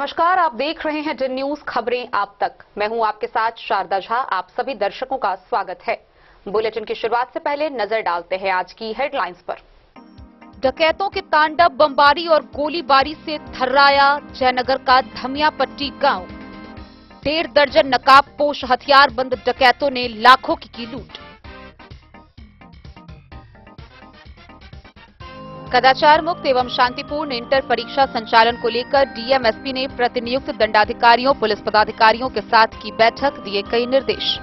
नमस्कार, आप देख रहे हैं जिन न्यूज खबरें आप तक। मैं हूं आपके साथ शारदा झा। आप सभी दर्शकों का स्वागत है। बुलेटिन की शुरुआत से पहले नजर डालते हैं आज की हेडलाइंस पर। डकैतों के तांडव, बमबारी और गोलीबारी से थर्राया जयनगर का धमियापट्टी गांव। 1.5 दर्जन नकाबपोश हथियारबंद डकैतों ने लाखों की लूट। कदाचार मुक्त एवं शांतिपूर्ण इंटर परीक्षा संचालन को लेकर डीएम एसपी ने प्रतिनियुक्त दंडाधिकारियों, पुलिस पदाधिकारियों के साथ की बैठक, दिए कई निर्देश।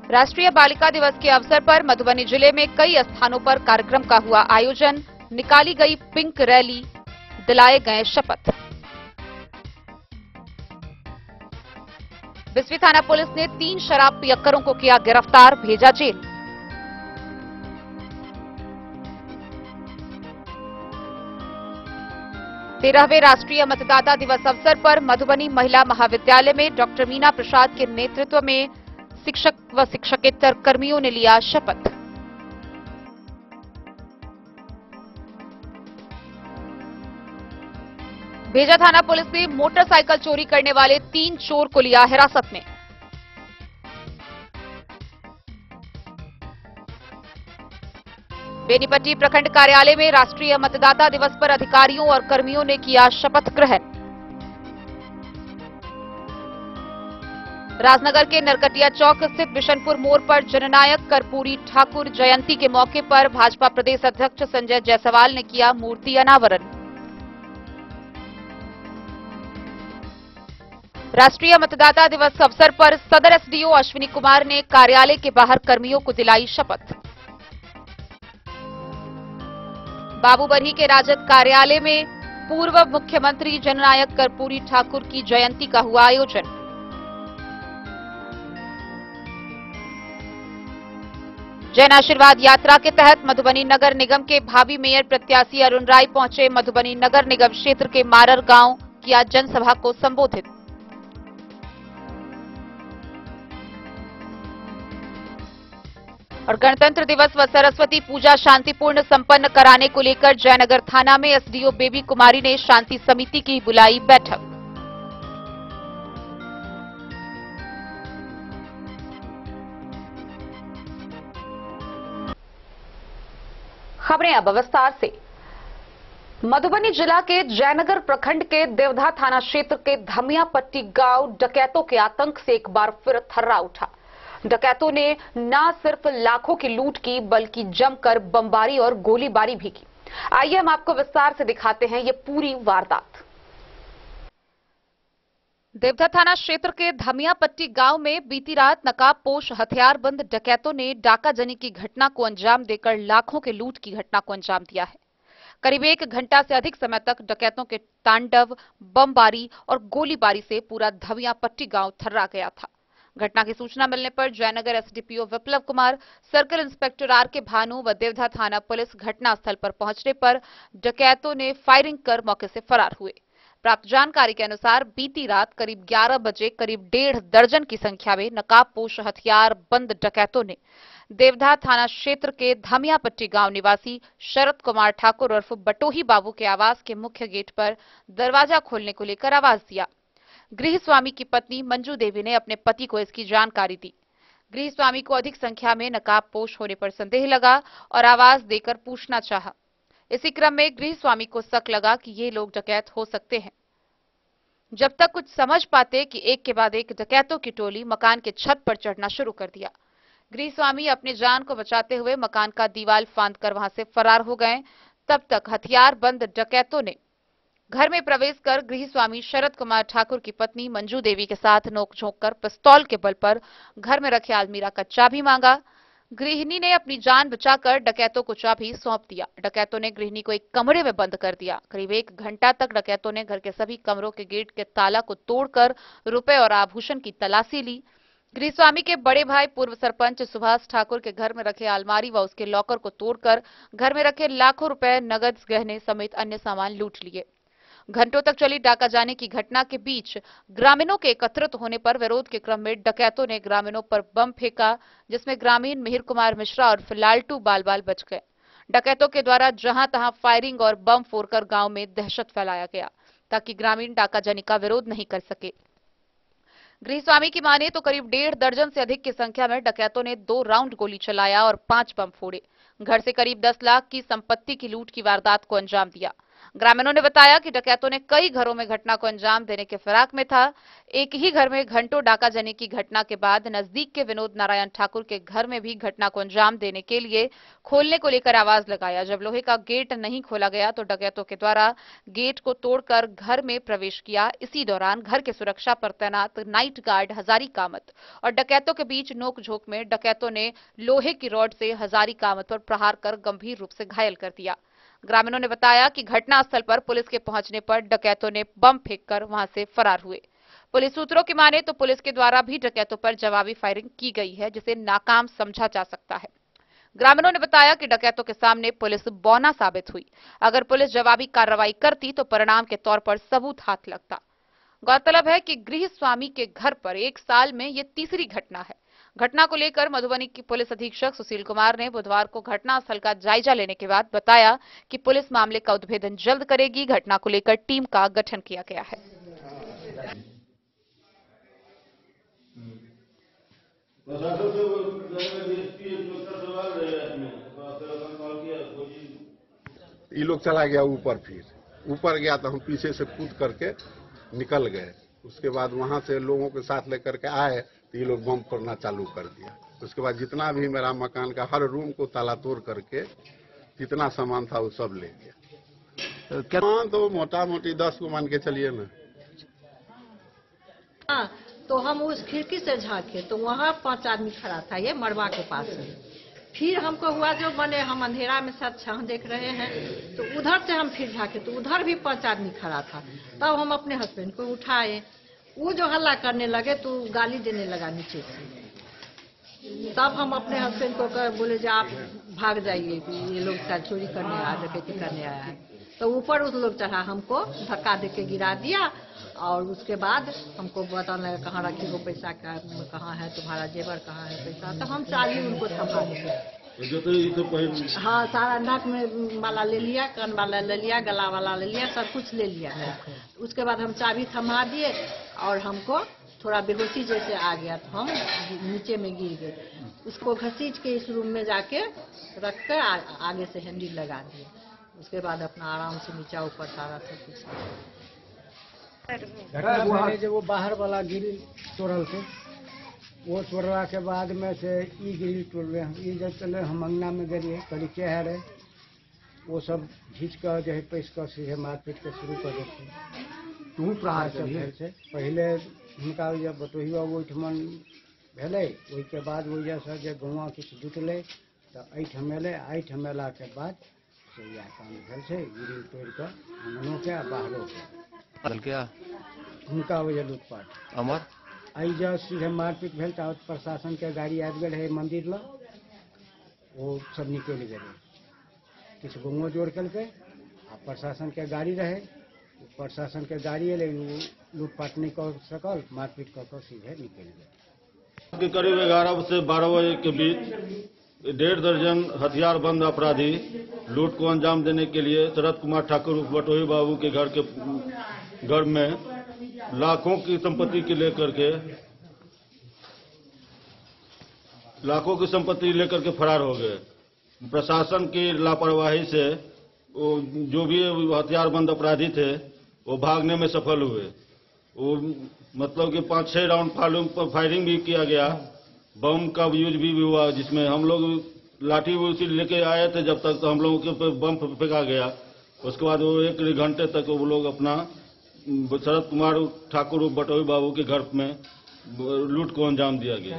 राष्ट्रीय बालिका दिवस के अवसर पर मधुबनी जिले में कई स्थानों पर कार्यक्रम का हुआ आयोजन। निकाली गई पिंक रैली, दिलाए गए शपथ। बिस्वी थाना पुलिस ने 3 शराब पियक्करों को किया गिरफ्तार, भेजा जेल। तेरहवें राष्ट्रीय मतदाता दिवस अवसर पर मधुबनी महिला महाविद्यालय में डॉक्टर मीना प्रसाद के नेतृत्व में शिक्षक व शिक्षकेतर कर्मियों ने लिया शपथ। भेजा थाना पुलिस ने मोटरसाइकिल चोरी करने वाले 3 चोर को लिया हिरासत में। बेनीपट्टी प्रखंड कार्यालय में राष्ट्रीय मतदाता दिवस पर अधिकारियों और कर्मियों ने किया शपथ ग्रहण। राजनगर के नरकटिया चौक स्थित बिशनपुर मोड़ पर जननायक कर्पूरी ठाकुर जयंती के मौके पर भाजपा प्रदेश अध्यक्ष संजय जायसवाल ने किया मूर्ति अनावरण। राष्ट्रीय मतदाता दिवस अवसर पर सदर एसडीओ अश्विनी कुमार ने कार्यालय के बाहर कर्मियों को दिलाई शपथ। बाबूबरही के राजद कार्यालय में पूर्व मुख्यमंत्री जननायक कर्पूरी ठाकुर की जयंती का हुआ आयोजन। जन आशीर्वाद यात्रा के तहत मधुबनी नगर निगम के भावी मेयर प्रत्याशी अरुण राय पहुंचे मधुबनी नगर निगम क्षेत्र के मारर गांव, किया जनसभा को संबोधित। और गणतंत्र दिवस व सरस्वती पूजा शांतिपूर्ण संपन्न कराने को लेकर जयनगर थाना में एसडीओ बेबी कुमारी ने शांति समिति की बुलाई बैठक। खबरें अब विस्तार से। मधुबनी जिला के जयनगर प्रखंड के देवधा थाना क्षेत्र के धमियापट्टी गांव डकैतों के आतंक से एक बार फिर थर्रा उठा। डकैतों ने न सिर्फ लाखों की लूट की बल्कि जमकर बमबारी और गोलीबारी भी की। आइए हम आपको विस्तार से दिखाते हैं ये पूरी वारदात। देवधा थाना क्षेत्र के धमियापट्टी गांव में बीती रात नकाबपोश हथियारबंद डकैतों ने डाकाजनी की घटना को अंजाम देकर लाखों के लूट की घटना को अंजाम दिया है। करीब 1 घंटा से अधिक समय तक डकैतों के तांडव, बमबारी और गोलीबारी से पूरा धमियापट्टी गांव थर्रा गया था। घटना की सूचना मिलने पर Jaynagar SDPO Viplav Kumar, circle inspector are के भानु व देवधा थाना पुलिस घटनास्थल पर पहुंचने पर डकैतों ने फायरिंग कर मौके से फरार हुए। प्राप्त जानकारी के अनुसार बीती रात करीब 11 बजे करीब 1.5 दर्जन की संख्या में नकाबपोश हथियार बंद डकैतों ने देवधा थाना क्षेत्र के धमियापट्टी गांव निवासी शरद कुमार ठाकुर उर्फ बटोही बाबू के आवास के मुख्य गेट पर दरवाजा खोलने को लेकर आवाज दिया। गृह स्वामी की पत्नी मंजू देवी ने अपने पति को इसकी जानकारी दी। गृह स्वामी को अधिक संख्या में नकाबपोश होने पर संदेह लगा और आवाज देकर पूछना चाहा। इसी क्रम में गृह स्वामी को शक लगा कि ये लोग डकैत हो सकते हैं। जब तक कुछ समझ पाते कि एक के बाद एक डकैतों की टोली मकान के छत पर चढ़ना शुरू कर दिया। गृह स्वामी अपनी जान को बचाते हुए मकान का दीवार फांदकर वहां से फरार हो गए। तब तक हथियार बंद डकैतों ने घर में प्रवेश कर गृह स्वामी शरद कुमार ठाकुर की पत्नी मंजू देवी के साथ नोकझोंक कर पिस्तौल के बल पर घर में रखे अलमीरा का चाबी मांगा। गृहिणी ने अपनी जान बचाकर डकैतों को चाबी सौंप दिया। डकैतों ने गृहिणी को एक कमरे में बंद कर दिया। करीब 1 घंटा तक डकैतों ने घर के सभी कमरों के गेट के ताला को तोड़कर रुपए और आभूषण की तलाशी ली। गृहस्वामी के बड़े भाई पूर्व सरपंच सुभाष ठाकुर के घर में रखे अलमारी व उसके लॉकर को तोड़कर घर में रखे लाखों रुपए, नगद, गहने समेत अन्य सामान लूट लिए। घंटों तक चली डाका जाने की घटना के बीच ग्रामीणों के एकत्रित होने पर विरोध के क्रम में डकैतों ने ग्रामीणों पर बम फेंका, जिसमें ग्रामीण मिहिर कुमार मिश्रा और लालटू बाल बाल बच गए। डकैतों के द्वारा जहां तहां फायरिंग और बम फोड़कर गांव में दहशत फैलाया गया ताकि ग्रामीण डाका जाने का विरोध नहीं कर सके। गृहस्वामी की माने तो करीब 1.5 दर्जन से अधिक की संख्या में डकैतों ने 2 राउंड गोली चलाया और 5 बम फोड़े। घर से करीब 10 लाख की संपत्ति की लूट की वारदात को अंजाम दिया। ग्रामीणों ने बताया कि डकैतों ने कई घरों में घटना को अंजाम देने के फिराक में था। एक ही घर में घंटों डाका जनी की घटना के बाद नजदीक के विनोद नारायण ठाकुर के घर में भी घटना को अंजाम देने के लिए खोलने को लेकर आवाज लगाया। जब लोहे का गेट नहीं खोला गया तो डकैतों के द्वारा गेट को तोड़कर घर में प्रवेश किया। इसी दौरान घर के सुरक्षा पर तैनात नाइट गार्ड हजारी कामत और डकैतों के बीच नोकझोंक में डकैतों ने लोहे की रॉड से हजारी कामत पर प्रहार कर गंभीर रूप से घायल कर दिया। ग्रामीणों ने बताया कि घटनास्थल पर पुलिस के पहुंचने पर डकैतों ने बम फेंककर वहां से फरार हुए। पुलिस सूत्रों की माने तो पुलिस के द्वारा भी डकैतों पर जवाबी फायरिंग की गई है, जिसे नाकाम समझा जा सकता है। ग्रामीणों ने बताया कि डकैतों के सामने पुलिस बौना साबित हुई। अगर पुलिस जवाबी कार्रवाई करती तो परिणाम के तौर पर सबूत हाथ लगता। गौरतलब है कि गृह स्वामी के घर पर 1 साल में यह तीसरी घटना है। घटना को लेकर मधुबनी की पुलिस अधीक्षक सुशील कुमार ने बुधवार को घटनास्थल का जायजा लेने के बाद बताया कि पुलिस मामले का उद्भेदन जल्द करेगी। घटना को लेकर टीम का गठन किया गया है। ये लोग चला गया ऊपर, फिर ऊपर गया तो हम पीछे से कूद करके निकल गए। उसके बाद वहां से लोगों के साथ लेकर के आए तो ये लोग बम फोड़ना चालू कर दिया। उसके बाद जितना भी मेरा मकान का हर रूम को ताला तोड़ करके जितना सामान था वो सब ले गया। सामान तो मोटा मोटी 10 को मान के चलिए ना। हाँ, तो हम उस खिड़की से झांके तो वहाँ 5 आदमी खड़ा था, ये मड़वा के पास में। फिर हमको हुआ जो बने हम अंधेरा में सब छाह देख रहे हैं, तो उधर से हम फिर झांके तो उधर भी 5 आदमी खड़ा था। तब हम अपने हस्बैंड को उठाए, वो जो हल्ला करने लगे तो गाली देने लगा नीचे से। तब हम अपने हस्बैंड को बोले जो आप भाग जाइए, ये लोग शायद चोरी करने आया, डकैती करने आया है। तो ऊपर उस लोग चढ़ा, हमको धक्का देके गिरा दिया और उसके बाद हमको बताने लगा कहाँ रखी हो पैसा, कहाँ है तुम्हारा जेवर, कहाँ है पैसा। तो हम चाबी उनको थमा दिए। हाँ, सारा नाक में वाला ले लिया, कान वाला ले लिया, गला वाला ले लिया, सब कुछ ले लिया है। उसके बाद हम चाबी थमा दिए और हमको थोड़ा बेहोशी जैसे आ गया तो हम नीचे में गिर गए। उसको घसीट के इस रूम में जाके रख कर आगे से हैंडल लगा दिए। उसके बाद अपना आराम से नीचा ऊपर सारा सब कुछ। घटना जब वो बाहर वाला गिरी तोड़ल थे, वो तोड़ला के बाद में से ई गिरी तोड़ रहे हैं। ई जब चले हम अंगना में गए करी के है रहे, वो सब घींच कर जो है पैस कर सीधे मारपीट के शुरू कर देते। तू प्रहार से पहले हुनका जब बटोही ओहिठमन भेलै, ओहि के बाद वजह से जब गौवा किछु जुटलै तो एहिठाम एलै। एहिठाम अयला के बाद से यह काम भेल छै, गिरी तोड़ कऽ अंगनों के आ बाहरों के हुनका वजह लूटपाट अमर आई जब सीधे मारपीट भेल तो प्रशासन के गाड़ी आबि गेल है मंदिर लग, वो सब निकलि गेलै। किछु गाँवो जोड़ केलकै आ प्रशासन के गाड़ी रहे, प्रशासन के गाड़ी एलै, लूटपाट नहीं कर सकल, मारपीट कर सीधे निकलि गए। करीब 11 से 12 बजे के बीच 1.5 दर्जन हथियारबंद अपराधी लूट को अंजाम देने के लिए शरद कुमार ठाकुर बटोही बाबू के घर में लाखों की संपत्ति लेकर के फरार हो गए। प्रशासन की लापरवाही से जो भी हथियारबंद अपराधी थे वो भागने में सफल हुए। वो मतलब कि 5-6 राउंड फायरिंग भी किया गया, बम का यूज भी हुआ, जिसमें हम लोग लाठी उसी लेके आए थे जब तक तो हम लोगों के ऊपर बम फेंका गया। उसके बाद वो 1 घंटे तक वो लोग अपना शरद कुमार ठाकुर बटोही बाबू के घर में लूट को अंजाम दिया गया।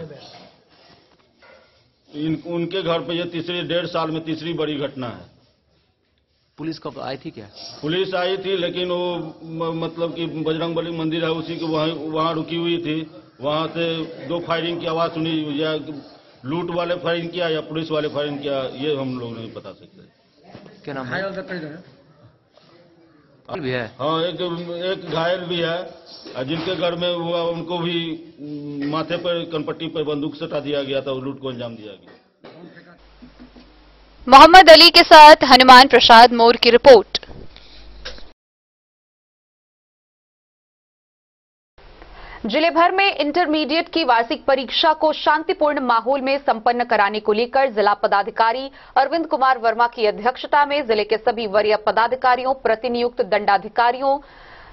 उनके घर पे ये 1.5 साल में तीसरी बड़ी घटना है। पुलिस कब आई थी क्या? पुलिस आई थी, लेकिन वो मतलब कि बजरंगबली मंदिर है उसी के वहाँ रुकी हुई थी। वहाँ से 2 फायरिंग की आवाज सुनी, या लूट वाले फायरिंग किया या पुलिस वाले फायरिंग किया, ये हम लोग नहीं बता सकते। क्या नाम है? भी है। हाँ, एक घायल भी है और जिनके घर में हुआ उनको भी माथे पर कनपट्टी पर बंदूक सटा दिया गया था और लूट को अंजाम दिया गया। मोहम्मद अली के साथ हनुमान प्रसाद मोर की रिपोर्ट। जिले भर में इंटरमीडिएट की वार्षिक परीक्षा को शांतिपूर्ण माहौल में संपन्न कराने को लेकर जिला पदाधिकारी अरविंद कुमार वर्मा की अध्यक्षता में जिले के सभी वरीय पदाधिकारियों, प्रतिनियुक्त दंडाधिकारियों,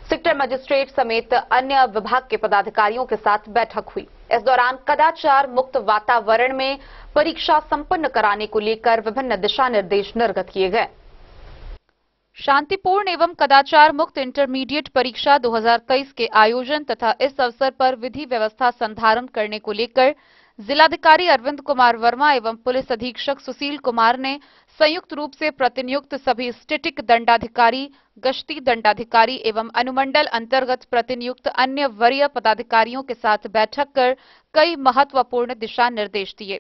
सेक्टर मजिस्ट्रेट समेत अन्य विभाग के पदाधिकारियों के साथ बैठक हुई। इस दौरान कदाचार मुक्त वातावरण में परीक्षा संपन्न कराने को लेकर विभिन्न दिशा निर्देश निर्गत किए गए। शांतिपूर्ण एवं कदाचार मुक्त इंटरमीडिएट परीक्षा 2023 के आयोजन तथा इस अवसर पर विधि व्यवस्था संधारण करने को लेकर जिलाधिकारी अरविंद कुमार वर्मा एवं पुलिस अधीक्षक सुशील कुमार ने संयुक्त रूप से प्रतिनियुक्त सभी स्टैटिक दंडाधिकारी, गश्ती दंडाधिकारी एवं अनुमंडल अंतर्गत प्रतिनियुक्त अन्य वरीय पदाधिकारियों के साथ बैठक कर कई महत्वपूर्ण दिशा निर्देश दिए।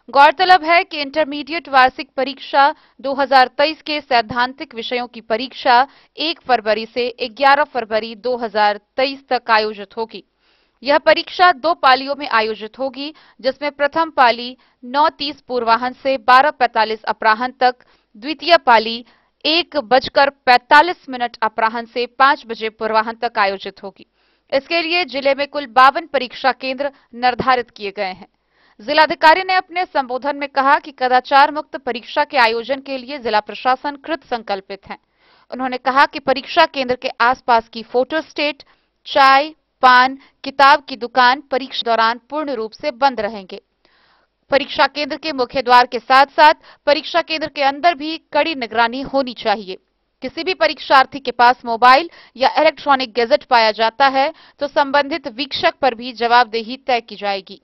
गौरतलब है कि इंटरमीडिएट वार्षिक परीक्षा 2023 के सैद्धांतिक विषयों की परीक्षा 1 फरवरी से 11 फरवरी 2023 तक आयोजित होगी। यह परीक्षा 2 पालियों में आयोजित होगी, जिसमें प्रथम पाली 9:30 पूर्वाह्न से 12:45 अपराह्न तक, द्वितीय पाली 1:45 अपराह्न से 5 बजे पूर्वाह्न तक आयोजित होगी। इसके लिए जिले में कुल 52 परीक्षा केंद्र निर्धारित किए गए हैं। जिलाधिकारी ने अपने संबोधन में कहा कि कदाचार मुक्त परीक्षा के आयोजन के लिए जिला प्रशासन कृत संकल्पित है। उन्होंने कहा कि परीक्षा केंद्र के आसपास की फोटो स्टेट, चाय, पान, किताब की दुकान परीक्षा दौरान पूर्ण रूप से बंद रहेंगे। परीक्षा केंद्र के मुख्य द्वार के साथ साथ परीक्षा केंद्र के अंदर भी कड़ी निगरानी होनी चाहिए। किसी भी परीक्षार्थी के पास मोबाइल या इलेक्ट्रॉनिक गैजेट पाया जाता है तो संबंधित वीक्षक पर भी जवाबदेही तय की जाएगी।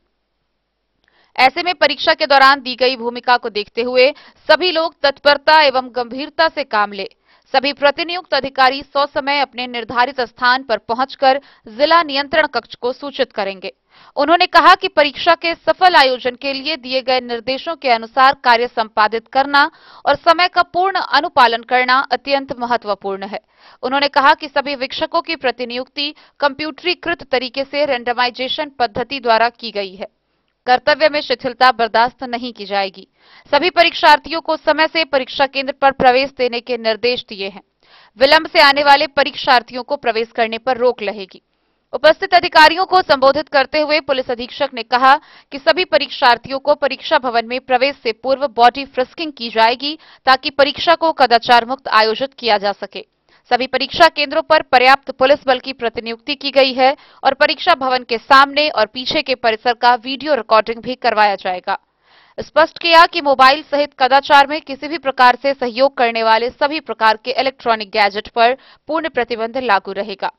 ऐसे में परीक्षा के दौरान दी गई भूमिका को देखते हुए सभी लोग तत्परता एवं गंभीरता से काम ले। सभी प्रतिनियुक्त अधिकारी ससमय अपने निर्धारित स्थान पर पहुंचकर जिला नियंत्रण कक्ष को सूचित करेंगे। उन्होंने कहा कि परीक्षा के सफल आयोजन के लिए दिए गए निर्देशों के अनुसार कार्य संपादित करना और समय का पूर्ण अनुपालन करना अत्यंत महत्वपूर्ण है। उन्होंने कहा कि सभी वीक्षकों की प्रतिनियुक्ति कंप्यूटरीकृत तरीके से रैंडमाइजेशन पद्धति द्वारा की गई है। कर्तव्य में शिथिलता बर्दाश्त नहीं की जाएगी। सभी परीक्षार्थियों को समय से परीक्षा केंद्र पर प्रवेश देने के निर्देश दिए हैं। विलंब से आने वाले परीक्षार्थियों को प्रवेश करने पर रोक रहेगी। उपस्थित अधिकारियों को संबोधित करते हुए पुलिस अधीक्षक ने कहा कि सभी परीक्षार्थियों को परीक्षा भवन में प्रवेश से पूर्व बॉडी फ्रिस्किंग की जाएगी ताकि परीक्षा को कदाचार मुक्त आयोजित किया जा सके। सभी परीक्षा केंद्रों पर पर्याप्त पुलिस बल की प्रतिनियुक्ति की गई है और परीक्षा भवन के सामने और पीछे के परिसर का वीडियो रिकॉर्डिंग भी करवाया जाएगा। स्पष्ट किया कि मोबाइल सहित कदाचार में किसी भी प्रकार से सहयोग करने वाले सभी प्रकार के इलेक्ट्रॉनिक गैजेट पर पूर्ण प्रतिबंध लागू रहेगा।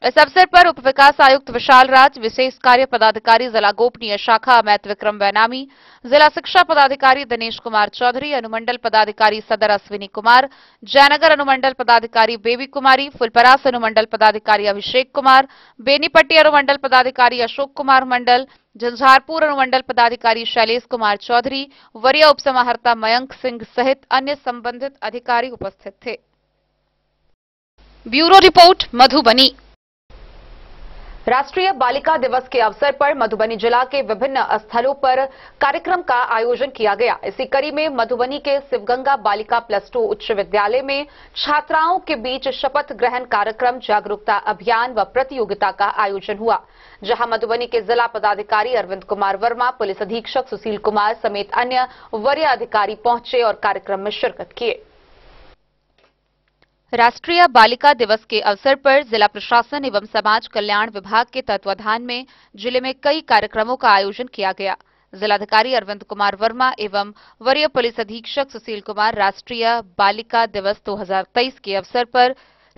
इस अवसर पर उप विकास आयुक्त विशाल राज, विशेष कार्य पदाधिकारी जिला गोपनीय शाखा अमित विक्रम वैनामी, जिला शिक्षा पदाधिकारी दिनेश कुमार चौधरी, अनुमंडल पदाधिकारी सदर अश्विनी कुमार, जयनगर अनुमंडल पदाधिकारी बेबी कुमारी, फुलपरास अनुमंडल पदाधिकारी अभिषेक कुमार, बेनीपट्टी अनुमंडल पदाधिकारी अशोक कुमार मंडल, झंझारपुर अनुमंडल पदाधिकारी शैलेश कुमार चौधरी, वरीय उप समाहर्ता मयंक सिंह सहित अन्य संबंधित अधिकारी उपस्थित थे। Bureau report, Madhubani. राष्ट्रीय बालिका दिवस के अवसर पर मधुबनी जिला के विभिन्न स्थलों पर कार्यक्रम का आयोजन किया गया। इसी कड़ी में मधुबनी के शिवगंगा बालिका प्लस 2 उच्च विद्यालय में छात्राओं के बीच शपथ ग्रहण कार्यक्रम, जागरूकता अभियान व प्रतियोगिता का आयोजन हुआ, जहां मधुबनी के जिला पदाधिकारी अरविंद कुमार वर्मा, पुलिस अधीक्षक सुशील कुमार समेत अन्य वरीय अधिकारी पहुंचे और कार्यक्रम में शिरकत किए। राष्ट्रीय बालिका दिवस के अवसर पर जिला प्रशासन एवं समाज कल्याण विभाग के तत्वाधान में जिले में कई कार्यक्रमों का आयोजन किया गया। जिलाधिकारी अरविंद कुमार वर्मा एवं वरीय पुलिस अधीक्षक सुशील कुमार राष्ट्रीय बालिका दिवस 2023 के अवसर पर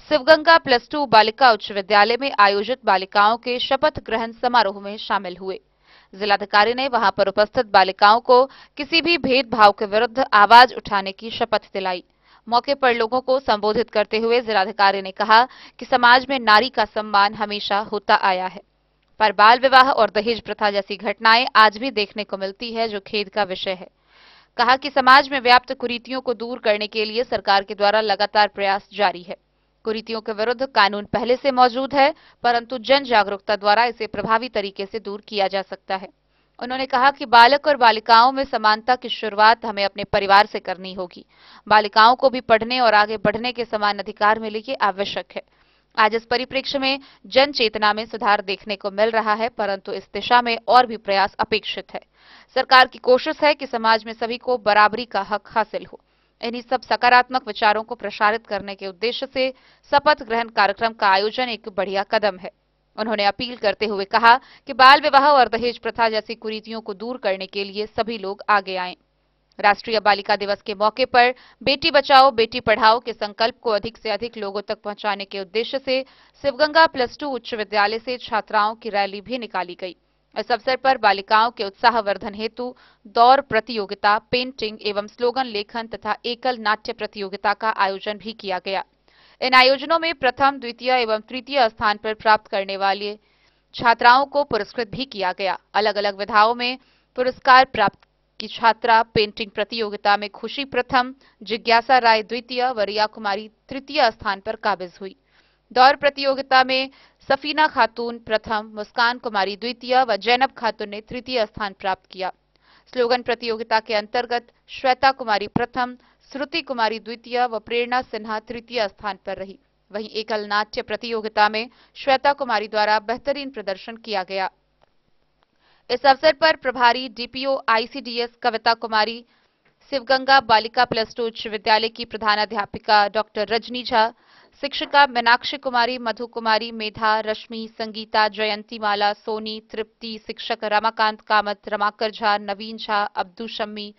शिवगंगा प्लस 2 बालिका उच्च विद्यालय में आयोजित बालिकाओं के शपथ ग्रहण समारोह में शामिल हुए। जिलाधिकारी ने वहां पर उपस्थित बालिकाओं को किसी भी भेदभाव के विरुद्ध आवाज उठाने की शपथ दिलाई। मौके पर लोगों को संबोधित करते हुए जिलाधिकारी ने कहा कि समाज में नारी का सम्मान हमेशा होता आया है, पर बाल विवाह और दहेज प्रथा जैसी घटनाएं आज भी देखने को मिलती है, जो खेद का विषय है। कहा कि समाज में व्याप्त कुरीतियों को दूर करने के लिए सरकार के द्वारा लगातार प्रयास जारी है। कुरीतियों के विरुद्ध कानून पहले से मौजूद है, परंतु जन जागरूकता द्वारा इसे प्रभावी तरीके से दूर किया जा सकता है। उन्होंने कहा कि बालक और बालिकाओं में समानता की शुरुआत हमें अपने परिवार से करनी होगी। बालिकाओं को भी पढ़ने और आगे बढ़ने के समान अधिकार मिले, ये आवश्यक है। आज इस परिप्रेक्ष्य में जन चेतना में सुधार देखने को मिल रहा है, परंतु इस दिशा में और भी प्रयास अपेक्षित है। सरकार की कोशिश है कि समाज में सभी को बराबरी का हक हासिल हो। इन्हीं सब सकारात्मक विचारों को प्रसारित करने के उद्देश्य से शपथ ग्रहण कार्यक्रम का आयोजन एक बढ़िया कदम है। उन्होंने अपील करते हुए कहा कि बाल विवाह और दहेज प्रथा जैसी कुरीतियों को दूर करने के लिए सभी लोग आगे आएं। राष्ट्रीय बालिका दिवस के मौके पर बेटी बचाओ बेटी पढ़ाओ के संकल्प को अधिक से अधिक लोगों तक पहुंचाने के उद्देश्य से शिवगंगा +2 उच्च विद्यालय से छात्राओं की रैली भी निकाली गई। इस अवसर पर बालिकाओं के उत्साहवर्धन हेतु दौड़ प्रतियोगिता, पेंटिंग एवं स्लोगन लेखन तथा एकल नाट्य प्रतियोगिता का आयोजन भी किया गया। इन आयोजनों में प्रथम, द्वितीय एवं तृतीय स्थान पर प्राप्त करने वाले छात्राओं को पुरस्कृत भी किया गया। अलग अलग विधाओं में पुरस्कार प्राप्त की छात्रा पेंटिंग प्रतियोगिता में खुशी प्रथम, जिज्ञासा राय द्वितीय व रिया कुमारी तृतीय स्थान पर काबिज हुई। दौड़ प्रतियोगिता में सफीना खातून प्रथम, मुस्कान कुमारी द्वितीय व जैनब खातून ने तृतीय स्थान प्राप्त किया। स्लोगन प्रतियोगिता के अंतर्गत श्वेता कुमारी प्रथम, श्रुति कुमारी द्वितीय व प्रेरणा सिन्हा तृतीय स्थान पर रही। वहीं एकल नाट्य प्रतियोगिता में श्वेता कुमारी द्वारा बेहतरीन प्रदर्शन किया गया। इस अवसर पर प्रभारी डीपीओ आईसीडीएस कविता कुमारी, शिवगंगा बालिका +2 उच्च विद्यालय की प्रधानाध्यापिका डॉक्टर रजनी झा, शिक्षिका मीनाक्षी कुमारी, मधु कुमारी, मेधा, रश्मि, संगीता, जयंती माला, सोनी, तृप्ति, शिक्षक रमाकांत कामत, रमाकर झा, नवीन झा, अब्दू शम्मी,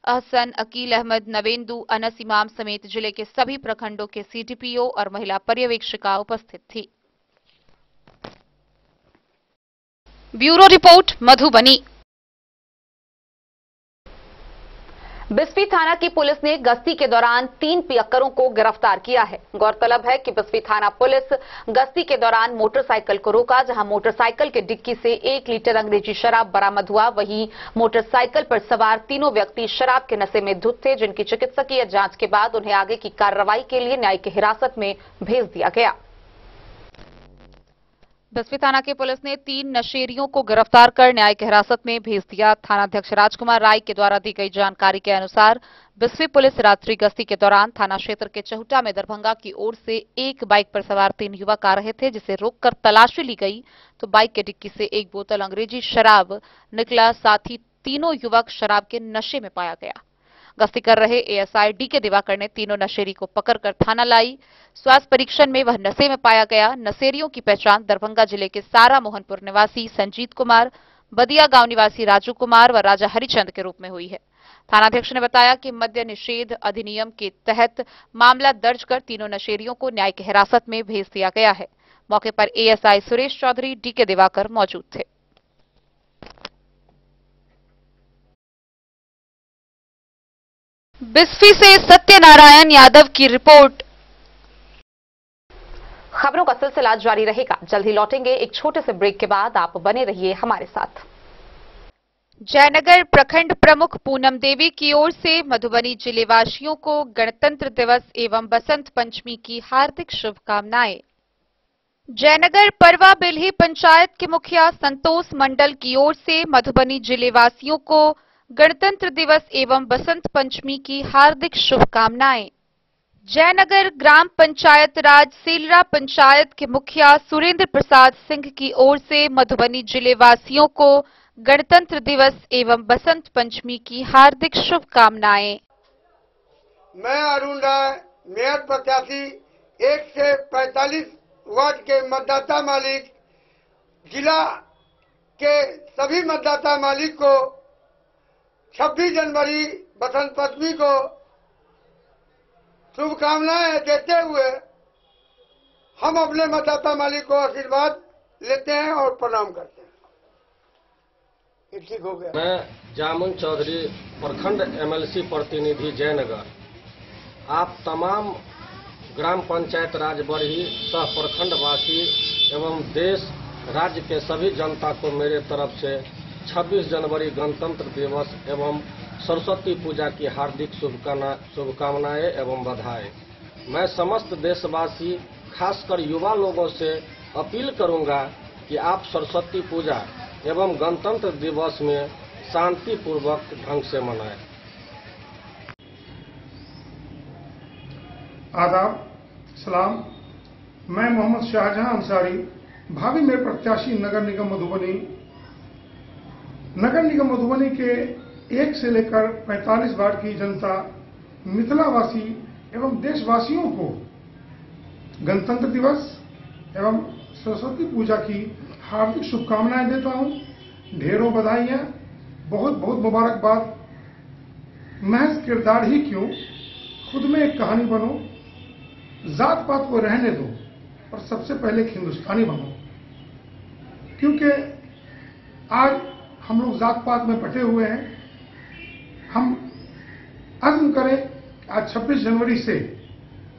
अहसन, अकील अहमद, नवेंदु, अनस इमाम समेत जिले के सभी प्रखंडों के सीडीपीओ और महिला पर्यवेक्षिका उपस्थित थी। Bureau report, Madhubani. बिस्फी थाना की पुलिस ने गश्ती के दौरान 3 पियक्करों को गिरफ्तार किया है। गौरतलब है कि बिस्फी थाना पुलिस गश्ती के दौरान मोटरसाइकिल को रोका, जहां मोटरसाइकिल के डिक्की से 1 लीटर अंग्रेजी शराब बरामद हुआ। वहीं मोटरसाइकिल पर सवार तीनों व्यक्ति शराब के नशे में धुत थे, जिनकी चिकित्सकीय जांच के बाद उन्हें आगे की कार्रवाई के लिए न्यायिक हिरासत में भेज दिया गया। बिस्फी थाना की पुलिस ने 3 नशेरियों को गिरफ्तार कर न्यायिक हिरासत में भेज दिया। थानाध्यक्ष राजकुमार राय के द्वारा दी गई जानकारी के अनुसार बिस्फी पुलिस रात्रि गश्ती के दौरान थाना क्षेत्र के चहुटा में दरभंगा की ओर से एक बाइक पर सवार 3 युवक आ रहे थे, जिसे रोककर तलाशी ली गई तो बाइक के डिक्की से 1 बोतल अंग्रेजी शराब निकला। साथ ही तीनों युवक शराब के नशे में पाया गया। गश्ती कर रहे एएसआई डी के दिवाकर ने तीनों नशेरी को पकड़कर थाना लाई। स्वास्थ्य परीक्षण में वह नशे में पाया गया। नशेरियों की पहचान दरभंगा जिले के सारा मोहनपुर निवासी संजीत कुमार, बदिया गांव निवासी राजू कुमार व राजा हरिचंद के रूप में हुई है। थानाध्यक्ष ने बताया कि मद्य निषेध अधिनियम के तहत मामला दर्ज कर तीनों नशेरियों को न्यायिक हिरासत में भेज दिया गया है। मौके पर एएसआई सुरेश चौधरी, डी के दिवाकर मौजूद थे। बिस्फी से सत्यनारायण यादव की रिपोर्ट। खबरों का सिलसिला जारी रहेगा, जल्द ही लौटेंगे एक छोटे से ब्रेक के बाद। आप बने रहिए हमारे साथ। जयनगर प्रखंड प्रमुख पूनम देवी की ओर से मधुबनी जिले वासियों को गणतंत्र दिवस एवं बसंत पंचमी की हार्दिक शुभकामनाएं। जयनगर परवा बिल्ही पंचायत के मुखिया संतोष मंडल की ओर से मधुबनी जिले वासियों को गणतंत्र दिवस एवं बसंत पंचमी की हार्दिक शुभकामनाएं। जयनगर ग्राम पंचायत राज सेलरा पंचायत के मुखिया सुरेंद्र प्रसाद सिंह की ओर से मधुबनी जिले वासियों को गणतंत्र दिवस एवं बसंत पंचमी की हार्दिक शुभकामनाएं। मैं अरुण राय, मेयर प्रत्याशी 1 से 45 वार्ड के मतदाता मालिक, जिला के सभी मतदाता मालिक को 26 जनवरी बसंत पंचमी को शुभकामनाएं देते हुए हम अपने मतदाता मालिक को आशीर्वाद लेते हैं और प्रणाम करते हैं। ये ठीक हो गया। मैं जामुन चौधरी, प्रखंड एमएलसी प्रतिनिधि जयनगर, आप तमाम ग्राम पंचायत राज बरही सह प्रखंड वासी एवं देश राज्य के सभी जनता को मेरे तरफ से 26 जनवरी गणतंत्र दिवस एवं सरस्वती पूजा की हार्दिक शुभकामनाएं एवं बधाई। मैं समस्त देशवासी खासकर युवा लोगों से अपील करूंगा कि आप सरस्वती पूजा एवं गणतंत्र दिवस में शांतिपूर्वक ढंग से मनाएं। आदाब, सलाम। मैं मोहम्मद शाहजहां अंसारी, भावी मेयर प्रत्याशी नगर निगम मधुबनी। नगर निगम मधुबनी के 1 से लेकर 45 वार्ड की जनता, मिथिलावासी एवं देशवासियों को गणतंत्र दिवस एवं सरस्वती पूजा की हार्दिक शुभकामनाएं देता हूं। ढेरों बधाइयां, बहुत बहुत मुबारकबाद। महज किरदार ही क्यों, खुद में एक कहानी बनो, जात पात को रहने दो और सबसे पहले एक हिंदुस्तानी बनो। क्योंकि आज हम लोग जात पात में बटे हुए हैं। हम अज़्म करें आज 26 जनवरी से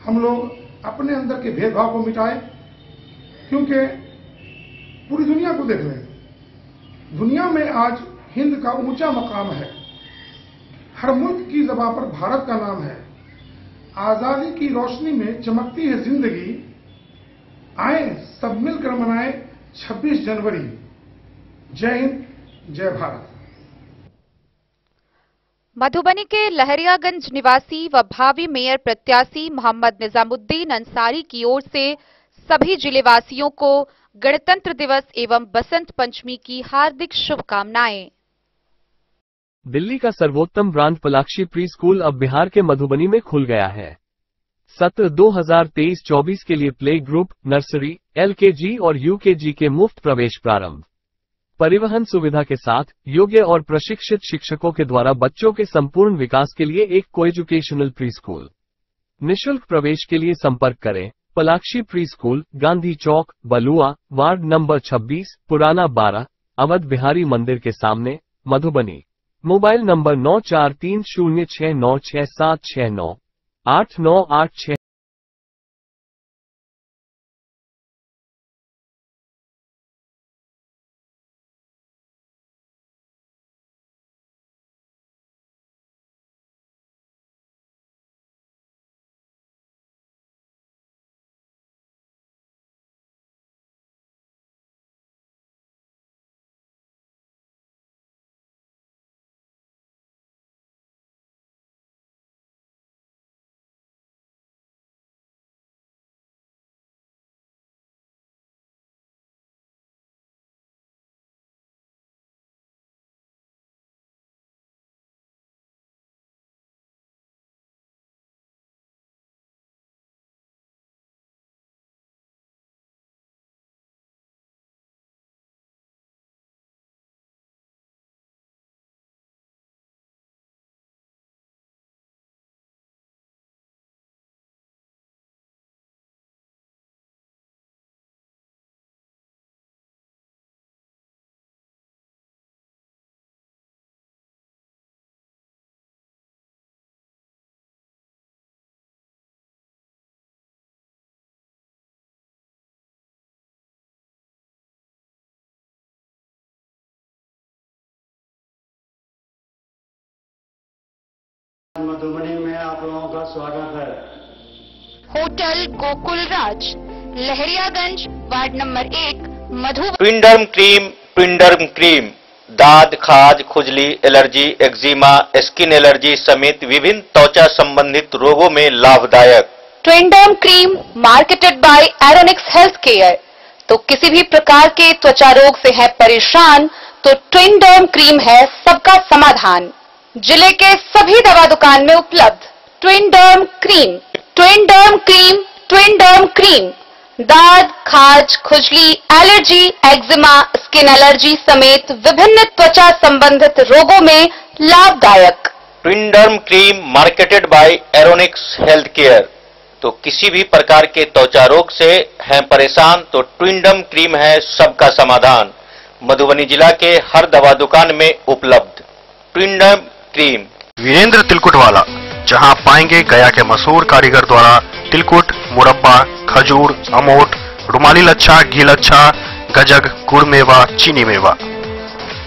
हम लोग अपने अंदर के भेदभाव को मिटाएं। क्योंकि पूरी दुनिया को देख लें, दुनिया में आज हिंद का ऊंचा मकाम है। हर मुल्क की ज़बान पर भारत का नाम है। आजादी की रोशनी में चमकती है जिंदगी। आए सब मिलकर मनाएं 26 जनवरी। जय हिंद, जय भारत। मधुबनी के लहरियागंज निवासी व भावी मेयर प्रत्याशी मोहम्मद निजामुद्दीन अंसारी की ओर से सभी जिलेवासियों को गणतंत्र दिवस एवं बसंत पंचमी की हार्दिक शुभकामनाएं। दिल्ली का सर्वोत्तम ब्रांड पलाक्षी प्री स्कूल अब बिहार के मधुबनी में खुल गया है। सत्र 2023-24 के लिए प्ले ग्रुप, नर्सरी, LKG और UKG के मुफ्त प्रवेश प्रारंभ। परिवहन सुविधा के साथ योग्य और प्रशिक्षित शिक्षकों के द्वारा बच्चों के संपूर्ण विकास के लिए एक कोएजुकेशनल प्री स्कूल। निःशुल्क प्रवेश के लिए संपर्क करें पलाक्षी प्री स्कूल, गांधी चौक, बलुआ, वार्ड नंबर 26, पुराना 12, अवध बिहारी मंदिर के सामने, मधुबनी। Mobile number 9430696769 8986। मधुबनी में आप लोगों का स्वागत है। Hotel Gokul Raj, Lahariaganj, ward number 1, Madhubani. Twinderm cream, Twinderm cream दाद, खाज, खुजली, एलर्जी, एक्जिमा, स्किन एलर्जी समेत विभिन्न त्वचा संबंधित रोगों में लाभदायक। Twinderm cream marketed by Aeronix health care. तो किसी भी प्रकार के त्वचा रोग से है परेशान तो ट्विंडर्म क्रीम है सबका समाधान। जिले के सभी दवा दुकान में उपलब्ध ट्विंडर्म cream. Twinderm cream, Twinderm cream दाद, खाज, खुजली, एलर्जी, एक्जिमा, स्किन एलर्जी समेत विभिन्न त्वचा संबंधित रोगों में लाभदायक। Twinderm cream marketed by Aeronix health care. तो किसी भी प्रकार के त्वचा रोग से हैं परेशान तो ट्विंडर्म क्रीम है सबका समाधान। मधुबनी जिला के हर दवा दुकान में उपलब्ध ट्विंडर्म क्रीम। वीरेंद्र तिलकुट वाला, जहां पाएंगे गया के मशहूर कारीगर द्वारा तिलकुट, मुरब्बा, खजूर, अमोट, रुमाली लच्छा, घी लच्छा, गजक, गुड़ मेवा, चीनी मेवा।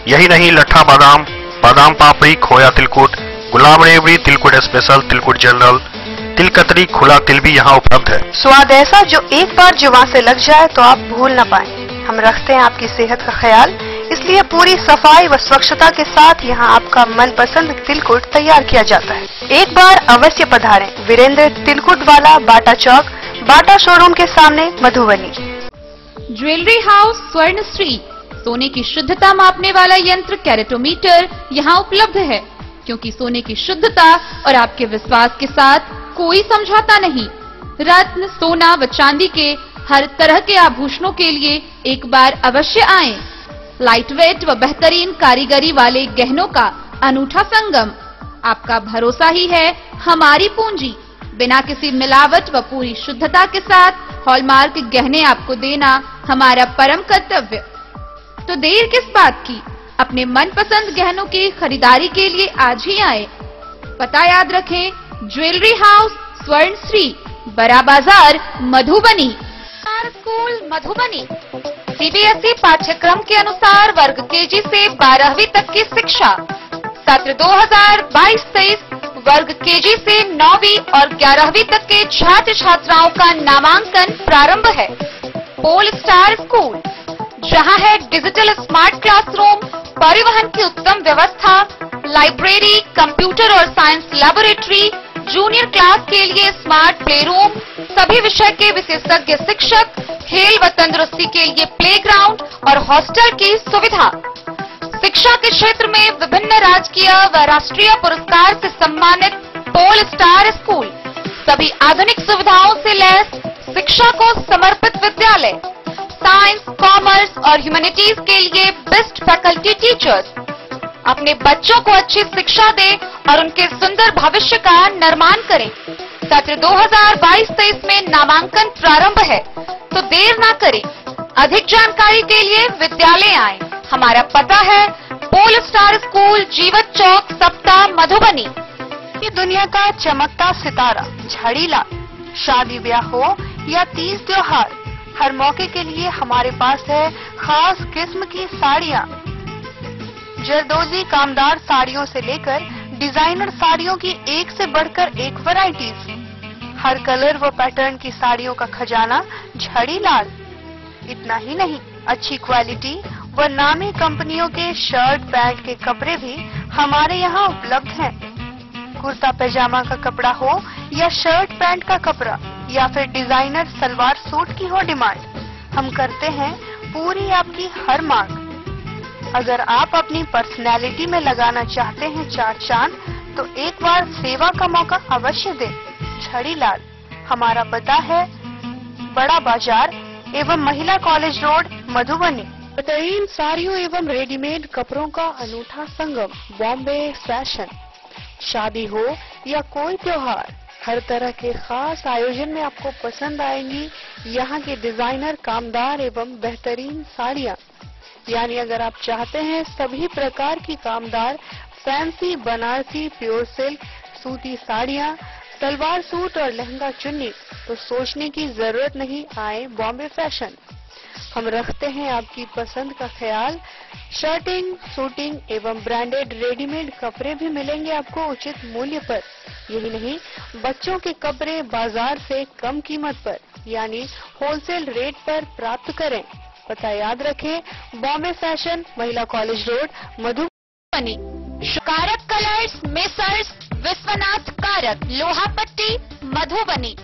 यही नहीं, लट्ठा बादाम, बादाम पापड़ी, खोया तिलकुट, गुलाब रेवड़ी, तिलकुट स्पेशल, तिलकुट जनरल, तिल कतरी खुला तिल भी यहाँ उपलब्ध है। स्वाद ऐसा जो एक बार जुबान से लग जाए तो आप भूल न पाए। हम रखते हैं आपकी सेहत का ख्याल, इसलिए पूरी सफाई व स्वच्छता के साथ यहाँ आपका मनपसंद तिलकुट तैयार किया जाता है। एक बार अवश्य पधारें वीरेंद्र तिलकुट वाला, बाटा चौक, बाटा शोरूम के सामने, मधुबनी। ज्वेलरी हाउस स्वर्णश्री, सोने की शुद्धता मापने वाला यंत्र कैरेटोमीटर यहाँ उपलब्ध है, क्योंकि सोने की शुद्धता और आपके विश्वास के साथ कोई समझौता नहीं। रत्न, सोना व चांदी के हर तरह के आभूषणों के लिए एक बार अवश्य आएं। लाइट वेट व बेहतरीन कारीगरी वाले गहनों का अनूठा संगम। आपका भरोसा ही है हमारी पूंजी। बिना किसी मिलावट व पूरी शुद्धता के साथ हॉलमार्क गहने आपको देना हमारा परम कर्तव्य। तो देर किस बात की, अपने मनपसंद गहनों की खरीदारी के लिए आज ही आए। पता याद रखें, ज्वेलरी हाउस स्वर्णश्री, बड़ा बाजार, मधुबनी। स्कूल मधुबनी सीबीएसई पाठ्यक्रम के अनुसार वर्ग केजी से 12वीं तक की शिक्षा। सत्र 2022-23 वर्ग केजी से 9वीं और 11वीं तक के छात्र छात्राओं का नामांकन प्रारंभ है। पोल स्टार स्कूल, जहां है डिजिटल स्मार्ट क्लासरूम, परिवहन की उत्तम व्यवस्था, लाइब्रेरी, कंप्यूटर और साइंस लैबोरेटरी, जूनियर क्लास के लिए स्मार्ट प्ले रूम, सभी विषय के विशेषज्ञ शिक्षक, खेल व तंदुरुस्ती के लिए प्लेग्राउंड और हॉस्टल की सुविधा। शिक्षा के क्षेत्र में विभिन्न राजकीय व राष्ट्रीय पुरस्कार से सम्मानित पोल स्टार स्कूल, सभी आधुनिक सुविधाओं से लैस शिक्षा को समर्पित विद्यालय। साइंस, कॉमर्स और ह्यूमैनिटीज के लिए बेस्ट फैकल्टी टीचर्स। अपने बच्चों को अच्छी शिक्षा दें और उनके सुंदर भविष्य का निर्माण करें। सत्र 2022-23 में नामांकन प्रारंभ है, तो देर ना करें। अधिक जानकारी के लिए विद्यालय आएं। हमारा पता है पोल स्टार स्कूल, जीवत चौक, सप्ता, मधुबनी। ये दुनिया का चमकता सितारा झाड़ीलाल। शादी ब्याह हो या तीज त्योहार, हर मौके के लिए हमारे पास है खास किस्म की साड़ियाँ। जरदोजी कामदार साड़ियों से लेकर डिजाइनर साड़ियों की एक से बढ़कर एक वैरायटीज। हर कलर व पैटर्न की साड़ियों का खजाना झाड़ीलाल। इतना ही नहीं, अच्छी क्वालिटी व नामी कंपनियों के शर्ट पैंट के कपड़े भी हमारे यहाँ उपलब्ध हैं। कुर्ता पैजामा का कपड़ा हो या शर्ट पैंट का कपड़ा या फिर डिजाइनर सलवार सूट की हो डिमांड, हम करते हैं पूरी आपकी हर मांग। अगर आप अपनी पर्सनैलिटी में लगाना चाहते हैं चार चांद, तो एक बार सेवा का मौका अवश्य दें। झाड़ीलाल, हमारा पता है बड़ा बाजार एवं महिला कॉलेज रोड, मधुबनी। बेहतरीन साड़ियों एवं रेडीमेड कपड़ों का अनूठा संगम, बॉम्बे फैशन। शादी हो या कोई त्योहार, हर तरह के खास आयोजन में आपको पसंद आएंगी यहाँ के डिजाइनर, कामदार एवं बेहतरीन साड़ियाँ। यानी अगर आप चाहते हैं सभी प्रकार की कामदार, फैंसी, बनारसी, प्योर सिल्क, सूती साड़ियाँ, सलवार सूट और लहंगा चुन्नी, तो सोचने की जरूरत नहीं, आए बॉम्बे फैशन। हम रखते हैं आपकी पसंद का ख्याल। शर्टिंग, सूटिंग एवं ब्रांडेड रेडीमेड कपड़े भी मिलेंगे आपको उचित मूल्य पर। यही नहीं, बच्चों के कपड़े बाजार से कम कीमत पर यानी होलसेल रेट पर प्राप्त करें। पता याद रखें, बॉम्बे फैशन, महिला कॉलेज रोड, मधुबनी। कारक कलर्स, मेसर्स विश्वनाथ कारक, लोहापट्टी, मधुबनी।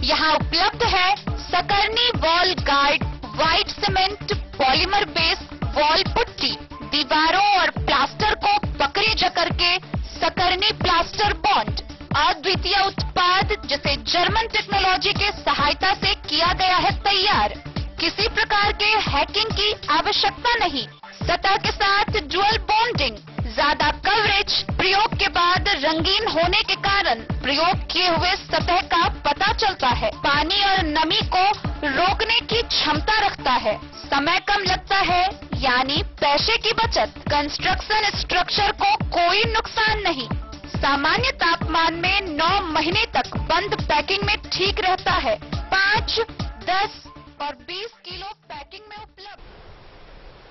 यहाँ उपलब्ध है सकरनी wall guard, white cement, polymer base wall putty. दीवारों और प्लास्टर को पकड़ी जकड़ के सकरनी प्लास्टर बॉन्ड, अद्वितीय उत्पाद जिसे जर्मन टेक्नोलॉजी के सहायता से किया गया है तैयार। किसी प्रकार के हैकिंग की आवश्यकता नहीं। सतह के साथ डुअल बॉन्डिंग, ज्यादा कवरेज, प्रयोग के बाद रंगीन होने के कारण प्रयोग किए हुए सतह का पता चलता है। पानी और नमी को रोकने की क्षमता रखता है। समय कम लगता है, यानी पैसे की बचत। कंस्ट्रक्शन स्ट्रक्चर को कोई नुकसान नहीं। सामान्य तापमान में 9 महीने तक बंद पैकिंग में ठीक रहता है। 5, 10 और 20 किलो पैकिंग में उपलब्ध।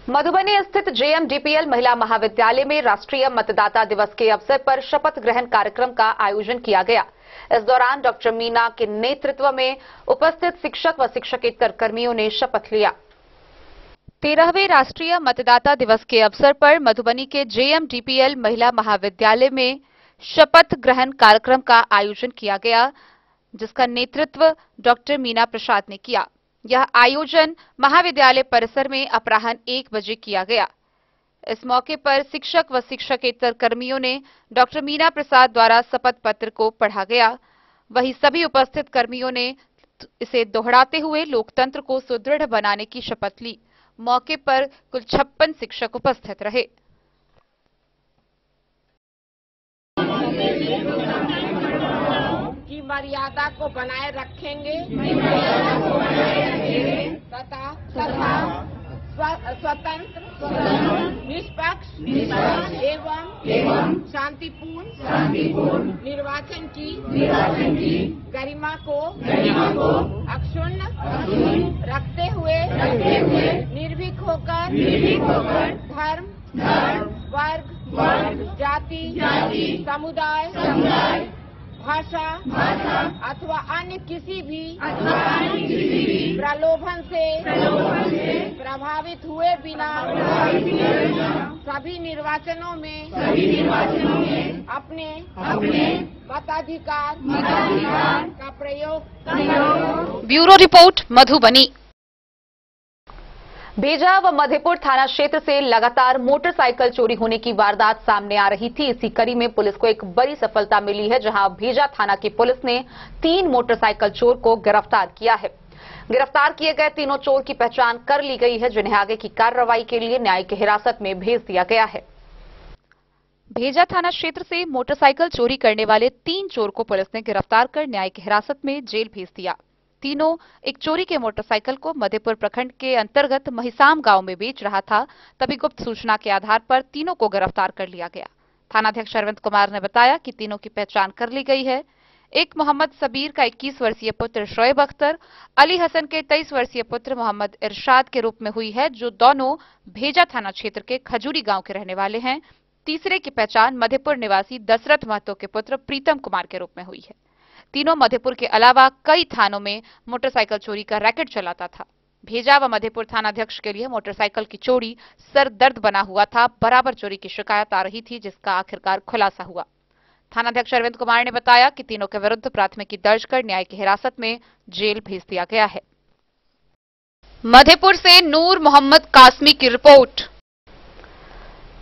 मधुबनी स्थित JMDPL महिला महाविद्यालय में राष्ट्रीय मतदाता दिवस के अवसर पर शपथ ग्रहण कार्यक्रम का आयोजन किया गया। इस दौरान डॉक्टर मीना के नेतृत्व में उपस्थित शिक्षक व शिक्षकेतर कर्मियों ने शपथ लिया। 13वें राष्ट्रीय मतदाता दिवस के अवसर पर मधुबनी के JMDPL महिला महाविद्यालय में शपथ ग्रहण कार्यक्रम का आयोजन किया गया, जिसका नेतृत्व डॉक्टर मीना प्रसाद ने किया। यह आयोजन महाविद्यालय परिसर में अपराह्न 1 बजे किया गया। इस मौके पर शिक्षक व शिक्षकेतर कर्मियों ने डॉक्टर मीना प्रसाद द्वारा शपथ पत्र को पढ़ा गया। वहीं सभी उपस्थित कर्मियों ने इसे दोहराते हुए लोकतंत्र को सुदृढ़ बनाने की शपथ ली। मौके पर कुल 56 शिक्षक उपस्थित रहे। की मर्यादा को बनाए रखेंगे तथा स्वतंत्र, निष्पक्ष एवं शांतिपूर्ण निर्वाचन की गरिमा को अक्षुण्ण रखते हुए निर्भीक होकर धर्म, वर्ग, जाति, समुदाय, भाषा अथवा अन्य किसी भी प्रलोभन से प्रभावित हुए बिना सभी निर्वाचनों में अपने मताधिकार का प्रयोग। Bureau report, Madhubani. भेजा व मधेपुर थाना क्षेत्र से लगातार मोटरसाइकिल चोरी होने की वारदात सामने आ रही थी। इसी कड़ी में पुलिस को एक बड़ी सफलता मिली है, जहां भेजा थाना की पुलिस ने 3 मोटरसाइकिल चोर को गिरफ्तार किया है। गिरफ्तार किए गए तीनों चोर की पहचान कर ली गई है, जिन्हें आगे की कार्रवाई के लिए न्यायिक हिरासत में भेज दिया गया है। भेजा थाना क्षेत्र से मोटरसाइकिल चोरी करने वाले 3 चोर को पुलिस ने गिरफ्तार कर न्यायिक हिरासत में जेल भेज दिया। तीनों एक चोरी के मोटरसाइकिल को मधेपुर प्रखंड के अंतर्गत महिसाम गांव में बेच रहा था। तभी गुप्त सूचना के आधार पर तीनों को गिरफ्तार कर लिया गया। थानाध्यक्ष अरविंद कुमार ने बताया कि तीनों की पहचान कर ली गई है। एक मोहम्मद सबीर का 21 वर्षीय पुत्र शोएब अख्तर, अली हसन के 23 वर्षीय पुत्र मोहम्मद इरशाद के रूप में हुई है, जो दोनों भेजा थाना क्षेत्र के खजूरी गांव के रहने वाले हैं। तीसरे की पहचान मधेपुर निवासी दशरथ महतो के पुत्र प्रीतम कुमार के रूप में हुई है। तीनों मधेपुर के अलावा कई थानों में मोटरसाइकिल चोरी का रैकेट चलाता था। भेजा व मधेपुर थानाध्यक्ष के लिए मोटरसाइकिल की चोरी सर दर्द बना हुआ था। बराबर चोरी की शिकायत आ रही थी, जिसका आखिरकार खुलासा हुआ। थानाध्यक्ष अरविंद कुमार ने बताया कि तीनों के विरुद्ध प्राथमिकी दर्ज कर न्यायिक हिरासत में जेल भेज दिया गया है। मधेपुर से नूर मोहम्मद कासमी की रिपोर्ट।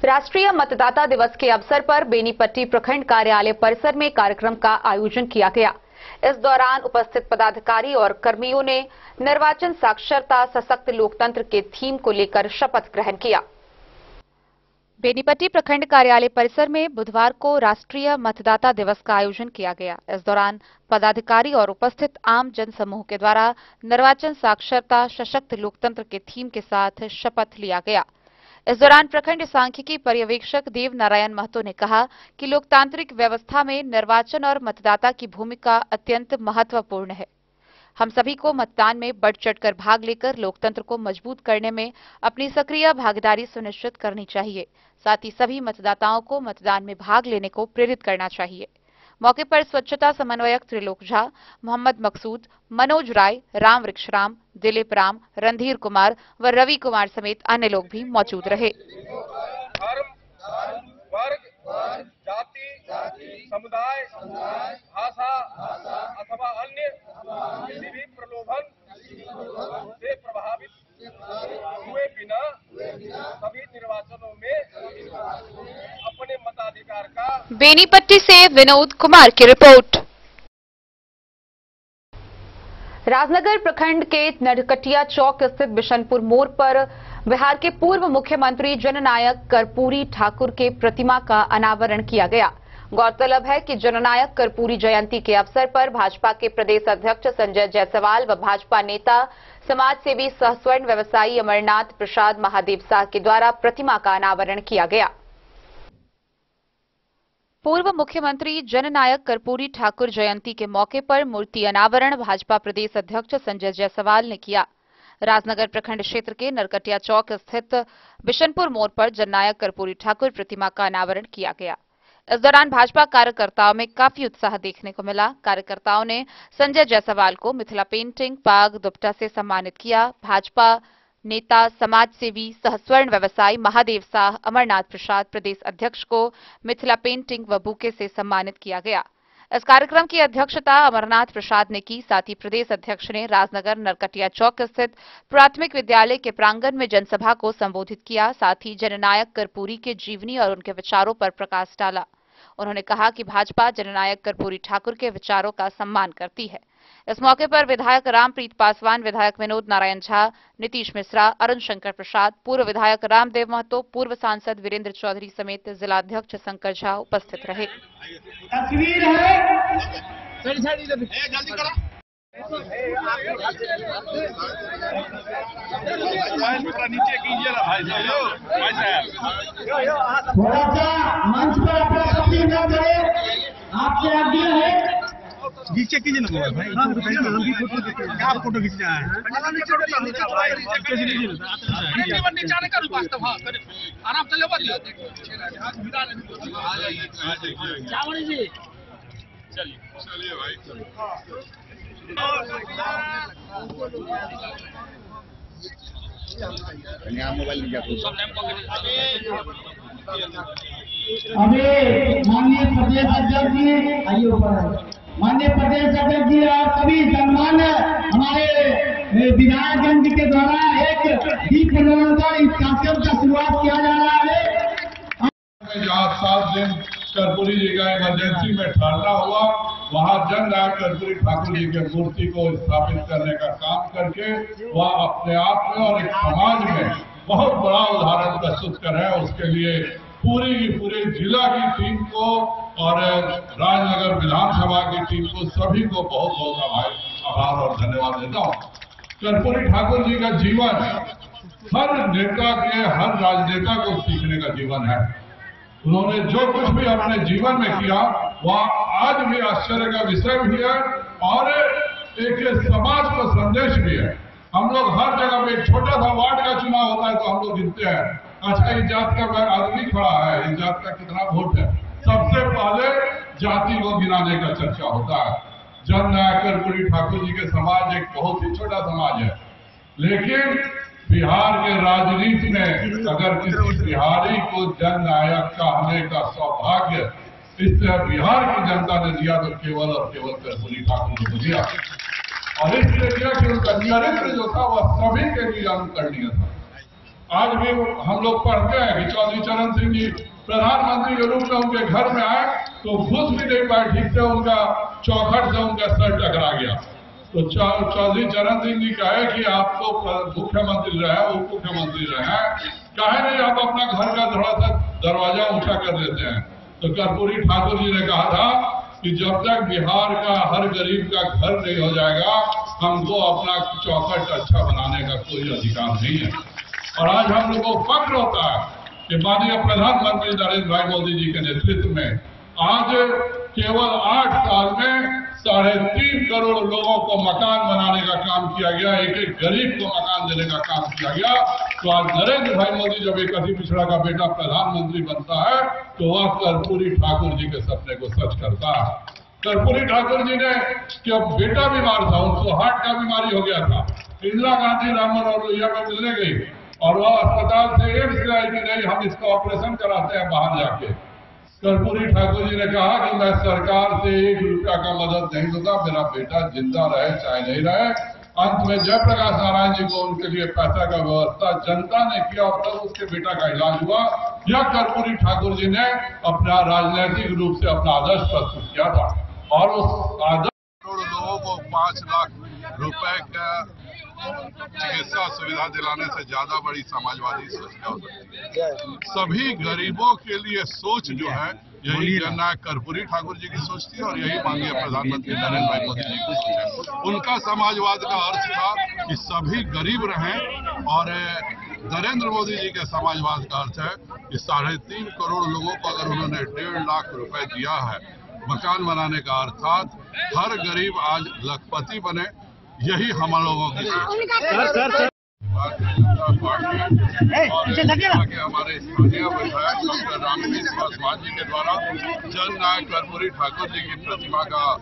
राष्ट्रीय मतदाता दिवस के अवसर पर बेनीपट्टी प्रखंड कार्यालय परिसर में कार्यक्रम का आयोजन किया गया। इस दौरान उपस्थित पदाधिकारी और कर्मियों ने निर्वाचन साक्षरता सशक्त लोकतंत्र के थीम को लेकर शपथ ग्रहण किया। बेनीपट्टी प्रखंड कार्यालय परिसर में बुधवार को राष्ट्रीय मतदाता दिवस का आयोजन किया गया। इस दौरान पदाधिकारी और उपस्थित आम जन समूह के द्वारा निर्वाचन साक्षरता सशक्त लोकतंत्र के थीम के साथ शपथ लिया गया। इस दौरान प्रखंड सांख्यिकी पर्यवेक्षक देव नारायण महतो ने कहा कि लोकतांत्रिक व्यवस्था में निर्वाचन और मतदाता की भूमिका अत्यंत महत्वपूर्ण है। हम सभी को मतदान में बढ़ चढ़कर भाग लेकर लोकतंत्र को मजबूत करने में अपनी सक्रिय भागीदारी सुनिश्चित करनी चाहिए। साथ ही सभी मतदाताओं को मतदान में भाग लेने को प्रेरित करना चाहिए। मौके पर स्वच्छता समन्वयक त्रिलोक झा, मोहम्मद मकसूद, मनोज राय, राम वृक्षराम, दिलीप राम, रणधीर कुमार व रवि कुमार समेत अन्य लोग भी मौजूद रहे। धर्म, वर्ग, जाति, समुदाय, भाषा अथवा अन्य किसी भी प्रलोभन से प्रभावित हुए बिना सभी निर्वाचनों में अपने मताधिकार का। बेनीपट्टी से विनोद कुमार की रिपोर्ट। राजनगर प्रखंड के नरकटिया चौक स्थित बिशनपुर मोड़ पर बिहार के पूर्व मुख्यमंत्री जननायक कर्पूरी ठाकुर के प्रतिमा का अनावरण किया गया। गौरतलब है कि जननायक कर्पूरी जयंती के अवसर पर भाजपा के प्रदेश अध्यक्ष संजय जायसवाल व भाजपा नेता समाज सेवी सह स्वर्ण व्यवसायी अमरनाथ प्रसाद महादेव शाह के द्वारा प्रतिमा का अनावरण किया गया। पूर्व मुख्यमंत्री जननायक कर्पूरी ठाकुर जयंती के मौके पर मूर्ति अनावरण भाजपा प्रदेश अध्यक्ष संजय जायसवाल ने किया। राजनगर प्रखंड क्षेत्र के नरकटिया चौक स्थित बिशनपुर मोड़ पर जननायक कर्पूरी ठाकुर प्रतिमा का अनावरण किया गया। इस दौरान भाजपा कार्यकर्ताओं में काफी उत्साह देखने को मिला। कार्यकर्ताओं ने संजय जायसवाल को मिथिला पेंटिंग, पाग, दुपट्टा से सम्मानित किया। भाजपा नेता, समाज सेवी सह स्वर्ण व्यवसायी महादेव साह, अमरनाथ प्रसाद प्रदेश अध्यक्ष को मिथिला पेंटिंग व बुके से सम्मानित किया गया। इस कार्यक्रम की अध्यक्षता अमरनाथ प्रसाद ने की। साथ ही प्रदेश अध्यक्ष ने राजनगर नरकटिया चौक स्थित प्राथमिक विद्यालय के प्रांगण में जनसभा को संबोधित किया। साथ ही जननायक कर्पूरी के जीवनी और उनके विचारों पर प्रकाश डाला। उन्होंने कहा कि भाजपा जननायक कर्पूरी ठाकुर के विचारों का सम्मान करती है। इस मौके पर विधायक रामप्रीत पासवान, विधायक विनोद नारायण झा, नीतीश मिश्रा, अरुण शंकर प्रसाद, पूर्व विधायक रामदेव महतो, पूर्व सांसद वीरेंद्र चौधरी समेत जिलाध्यक्ष शंकर झा उपस्थित रहे। तस्वीर है नीचे कीजिए ना भाई साहब, थोड़ा सा मंच पर अपना तस्वीर न करें, आपसे आज्ञा है। नीचे कीजिए ना भाई, हम भी फोटो देखते हैं, क्या फोटो खींचना है? आराम से चलिए भाई, अभी माननीय प्रदेश अध्यक्ष जी आइए ऊपर, माननीय प्रदेश अध्यक्ष जी और सभी सम्मान हमारे विधायकगण जी के द्वारा एक दीप प्रज्वलन का इस कार्यक्रम का शुरुआत किया जा रहा है। जहाँ 7 दिन कर्पूरी जी का इमरजेंसी में ठहरना हुआ, वहाँ जननायक कर्पूरी ठाकुर जी के मूर्ति को स्थापित करने का काम करके वह अपने आप में और एक समाज में बहुत बड़ा उदाहरण प्रस्तुत कर रहे हैं। उसके लिए पूरी की पूरी जिला की टीम को और राजनगर विधानसभा की टीम को सभी को बहुत बहुत आभार और धन्यवाद देता हूँ। कर्पूरी ठाकुर जी का जीवन हर नेता के, हर राजनेता को सीखने का जीवन है। उन्होंने जो कुछ भी अपने जीवन में किया वह आज भी आश्चर्य का विषय भी है और एक समाज का संदेश भी है। हम लोग हर जगह पे एक छोटा सा वार्ड का चुनाव होता है तो हम लोग गिनते हैं, अच्छा इस जात का आदमी खड़ा है, इस जात का कितना वोट है। सबसे पहले जाति को गिनाने का चर्चा होता है। जननायक कर्पूरी ठाकुर जी के समाज एक बहुत ही छोटा समाज है, लेकिन बिहार के राजनीति में अगर किसी बिहारी को जननायक कहने का सौभाग्य इससे बिहार की जनता ने दिया तो केवल और केवल कर्पूरी ठाकुर जी को दिया। और इसलिए दिया कि उनका चरित्र जो था वह सभी के लिए अनुकरणीय था। आज भी हम लोग पढ़ते हैं कि चौधरी चरण सिंह जी प्रधानमंत्री के रूप में उनके घर में आए तो घुस भी नहीं पाए ठीक से, उनका चौखट से उनका सर टकरा गया। तो चौधरी चरण सिंह जी कहे कि आप तो मुख्यमंत्री रहे, उप मुख्यमंत्री रहे, कहे नहीं आप अपना घर का थोड़ा सा दरवाजा ऊंचा कर देते हैं। तो कर्पूरी ठाकुर जी ने कहा था कि जब तक बिहार का हर गरीब का घर नहीं हो जाएगा हमको अपना चौखट अच्छा बनाने का कोई अधिकार नहीं है। और आज हम लोग को फक्र होता है कि माननीय प्रधानमंत्री नरेंद्र भाई मोदी जी के नेतृत्व में आज केवल 8 साल में 3.5 करोड़ लोगों को मकान बनाने का काम किया गया, एक एक गरीब को मकान देने का काम किया गया। तो आज नरेंद्र भाई मोदी जब एक अति पिछड़ा का बेटा प्रधानमंत्री बनता है तो वह कर्पूरी ठाकुर जी के सपने को सच करता है। कर्पूरी ठाकुर जी ने जब बेटा बीमार था, उनको हार्ट का बीमारी हो गया था, इंदिरा गांधी राम मनोहर लोहिया को मिलने गई और वह अस्पताल से एम्स से आई कि नहीं हम इसका ऑपरेशन कराते हैं बाहर जाके। कर्पूरी ठाकुर जी ने कहा कि मैं सरकार से 1 रुपया का मदद नहीं दूंगा, मेरा बेटा जिंदा रहे चाहे नहीं रहे। अंत में जयप्रकाश नारायण जी को उनके लिए पैसा का व्यवस्था जनता ने किया और तब उसके बेटा का इलाज हुआ। यह कर्पूरी ठाकुर जी ने अपना राजनीतिक रूप से अपना आदर्श प्रस्तुत किया था और उस आदर्श लोगों को 5 लाख रुपए का चिकित्सा सुविधा दिलाने से ज्यादा बड़ी समाजवादी सोच क्या हो सकती है। सभी गरीबों के लिए सोच जो है यही जननायक कर्पूरी ठाकुर जी की सोच थी और यही माननीय प्रधानमंत्री नरेंद्र भाई मोदी जी की सोच है। उनका समाजवाद का अर्थ था कि सभी गरीब रहें और नरेंद्र मोदी जी के समाजवाद का अर्थ है कि 3.5 करोड़ लोगों को अगर उन्होंने 1.5 लाख रुपए दिया है मकान बनाने का, अर्थात हर गरीब आज लखपति बने, यही हम लोगों की सोच है। पार्टी और यहाँ के हमारे स्थानीय विधायक डॉक्टर रामनीत पासवान जी के द्वारा जन नायक कर्पूरी ठाकुर जी की प्रतिमा का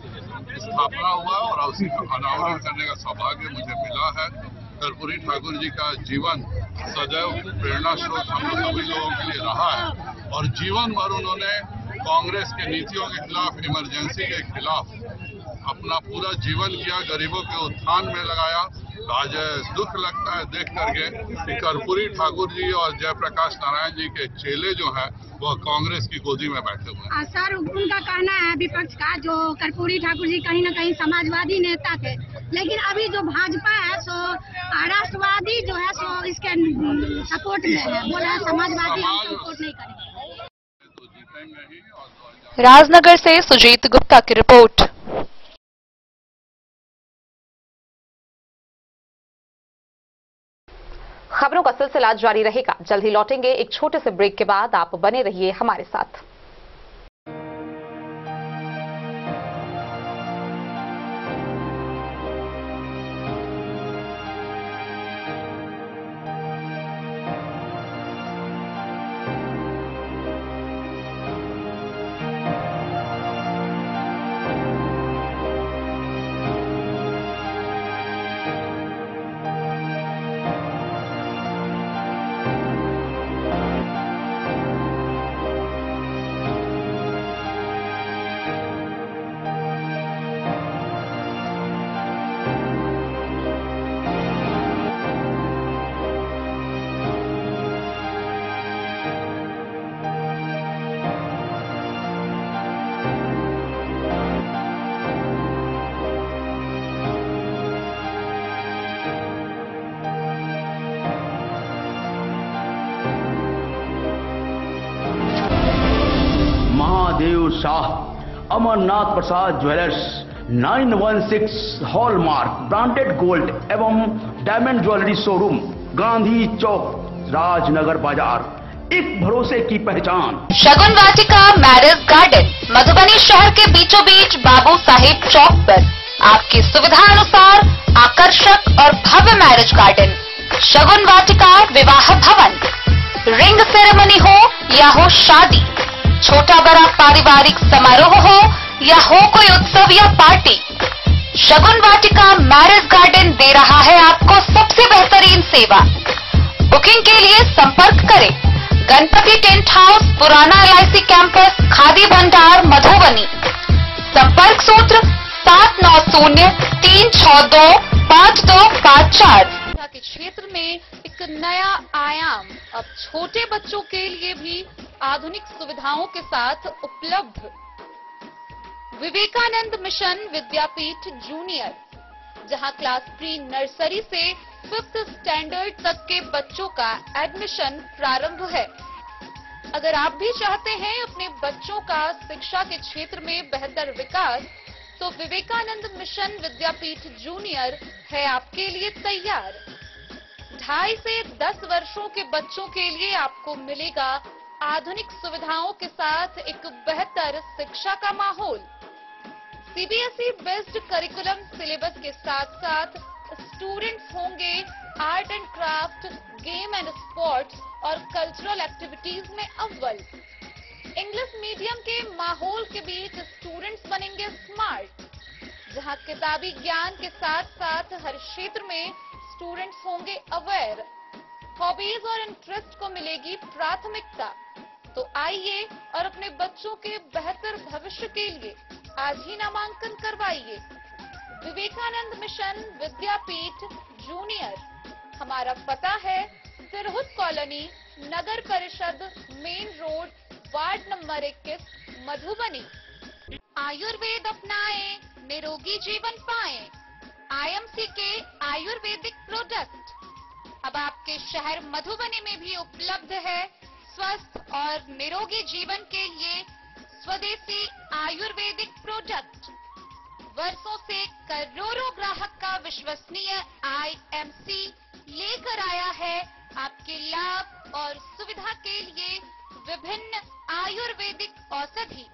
स्थापना हुआ और उसी का अनावरण करने का सौभाग्य मुझे मिला है। कर्पूरी ठाकुर जी का जीवन सदैव प्रेरणा स्रोत हम सभी लोगों के लिए रहा है और जीवन भर उन्होंने कांग्रेस के नीतियों के खिलाफ, इमरजेंसी के खिलाफ अपना पूरा जीवन किया, गरीबों के उत्थान में लगाया। आज दुख लगता है देख करके कि कर्पूरी ठाकुर जी और जयप्रकाश नारायण जी के चेले जो हैं वह कांग्रेस की गोदी में बैठे हुए हैं। सर, उनका कहना है विपक्ष का, जो कर्पूरी ठाकुर जी कहीं न कहीं समाजवादी नेता थे, लेकिन अभी जो भाजपा है सो राष्ट्रवादी जो है सो इसके सपोर्ट में है, बोला समाजवादी सपोर्ट नहीं करेंगे। राजनगर से सुजीत गुप्ता की रिपोर्ट। खबरों का सिलसिला जारी रहेगा। जल्द ही लौटेंगे एक छोटे से ब्रेक के बाद। आप बने रहिए हमारे साथ। महादेव शाह, अमरनाथ प्रसाद ज्वेलर्स, 916 हॉलमार्क ब्रांडेड गोल्ड एवं डायमंड ज्वेलरी शोरूम, गांधी चौक, राजनगर बाजार, एक भरोसे की पहचान। शगुन वाटिका मैरिज गार्डन, मधुबनी शहर के बीचों बीच बाबू साहेब चौक पर आपकी सुविधा अनुसार आकर्षक और भव्य मैरिज गार्डन। शगुन वाटिका विवाह भवन, रिंग सेरेमनी हो या हो शादी, छोटा बड़ा पारिवारिक समारोह हो या हो कोई उत्सव या पार्टी, शगुन वाटिका मैरिज गार्डन दे रहा है आपको सबसे बेहतरीन सेवा। बुकिंग के लिए संपर्क करें गणपति टेंट हाउस, पुराना LIC कैंपस, खादी भंडार, मधुबनी। संपर्क सूत्र 7903625254। के क्षेत्र में एक नया आयाम अब छोटे बच्चों के लिए भी आधुनिक सुविधाओं के साथ उपलब्ध। विवेकानंद मिशन विद्यापीठ जूनियर, जहां क्लास प्री नर्सरी से 5th स्टैंडर्ड तक के बच्चों का एडमिशन प्रारंभ है। अगर आप भी चाहते हैं अपने बच्चों का शिक्षा के क्षेत्र में बेहतर विकास, तो विवेकानंद मिशन विद्यापीठ जूनियर है आपके लिए तैयार। 2.5 से 10 वर्षों के बच्चों के लिए आपको मिलेगा आधुनिक सुविधाओं के साथ एक बेहतर शिक्षा का माहौल। CBSE बेस्ड करिकुलम सिलेबस के साथ साथ स्टूडेंट्स होंगे art and craft, game and sports और कल्चरल एक्टिविटीज में अव्वल। इंग्लिश मीडियम के माहौल के बीच स्टूडेंट्स बनेंगे स्मार्ट, जहां किताबी ज्ञान के साथ साथ हर क्षेत्र में स्टूडेंट्स होंगे अवेयर। हॉबीज और इंटरेस्ट को मिलेगी प्राथमिकता। तो आइए और अपने बच्चों के बेहतर भविष्य के लिए आज ही नामांकन करवाइए। विवेकानंद मिशन विद्यापीठ जूनियर, हमारा पता है सिरहुत कॉलोनी, नगर परिषद, main road, ward number 21, Madhubani. Ayurveda अपनाएं, निरोगी जीवन पाएं। IMC के आयुर्वेदिक प्रोडक्ट अब आपके शहर मधुबनी में भी उपलब्ध है। स्वस्थ और निरोगी जीवन के लिए स्वदेशी आयुर्वेदिक प्रोडक्ट वर्षों से करोड़ों ग्राहक का विश्वसनीय IMC लेकर आया है आपके लाभ और सुविधा के लिए विभिन्न आयुर्वेदिक औषधि।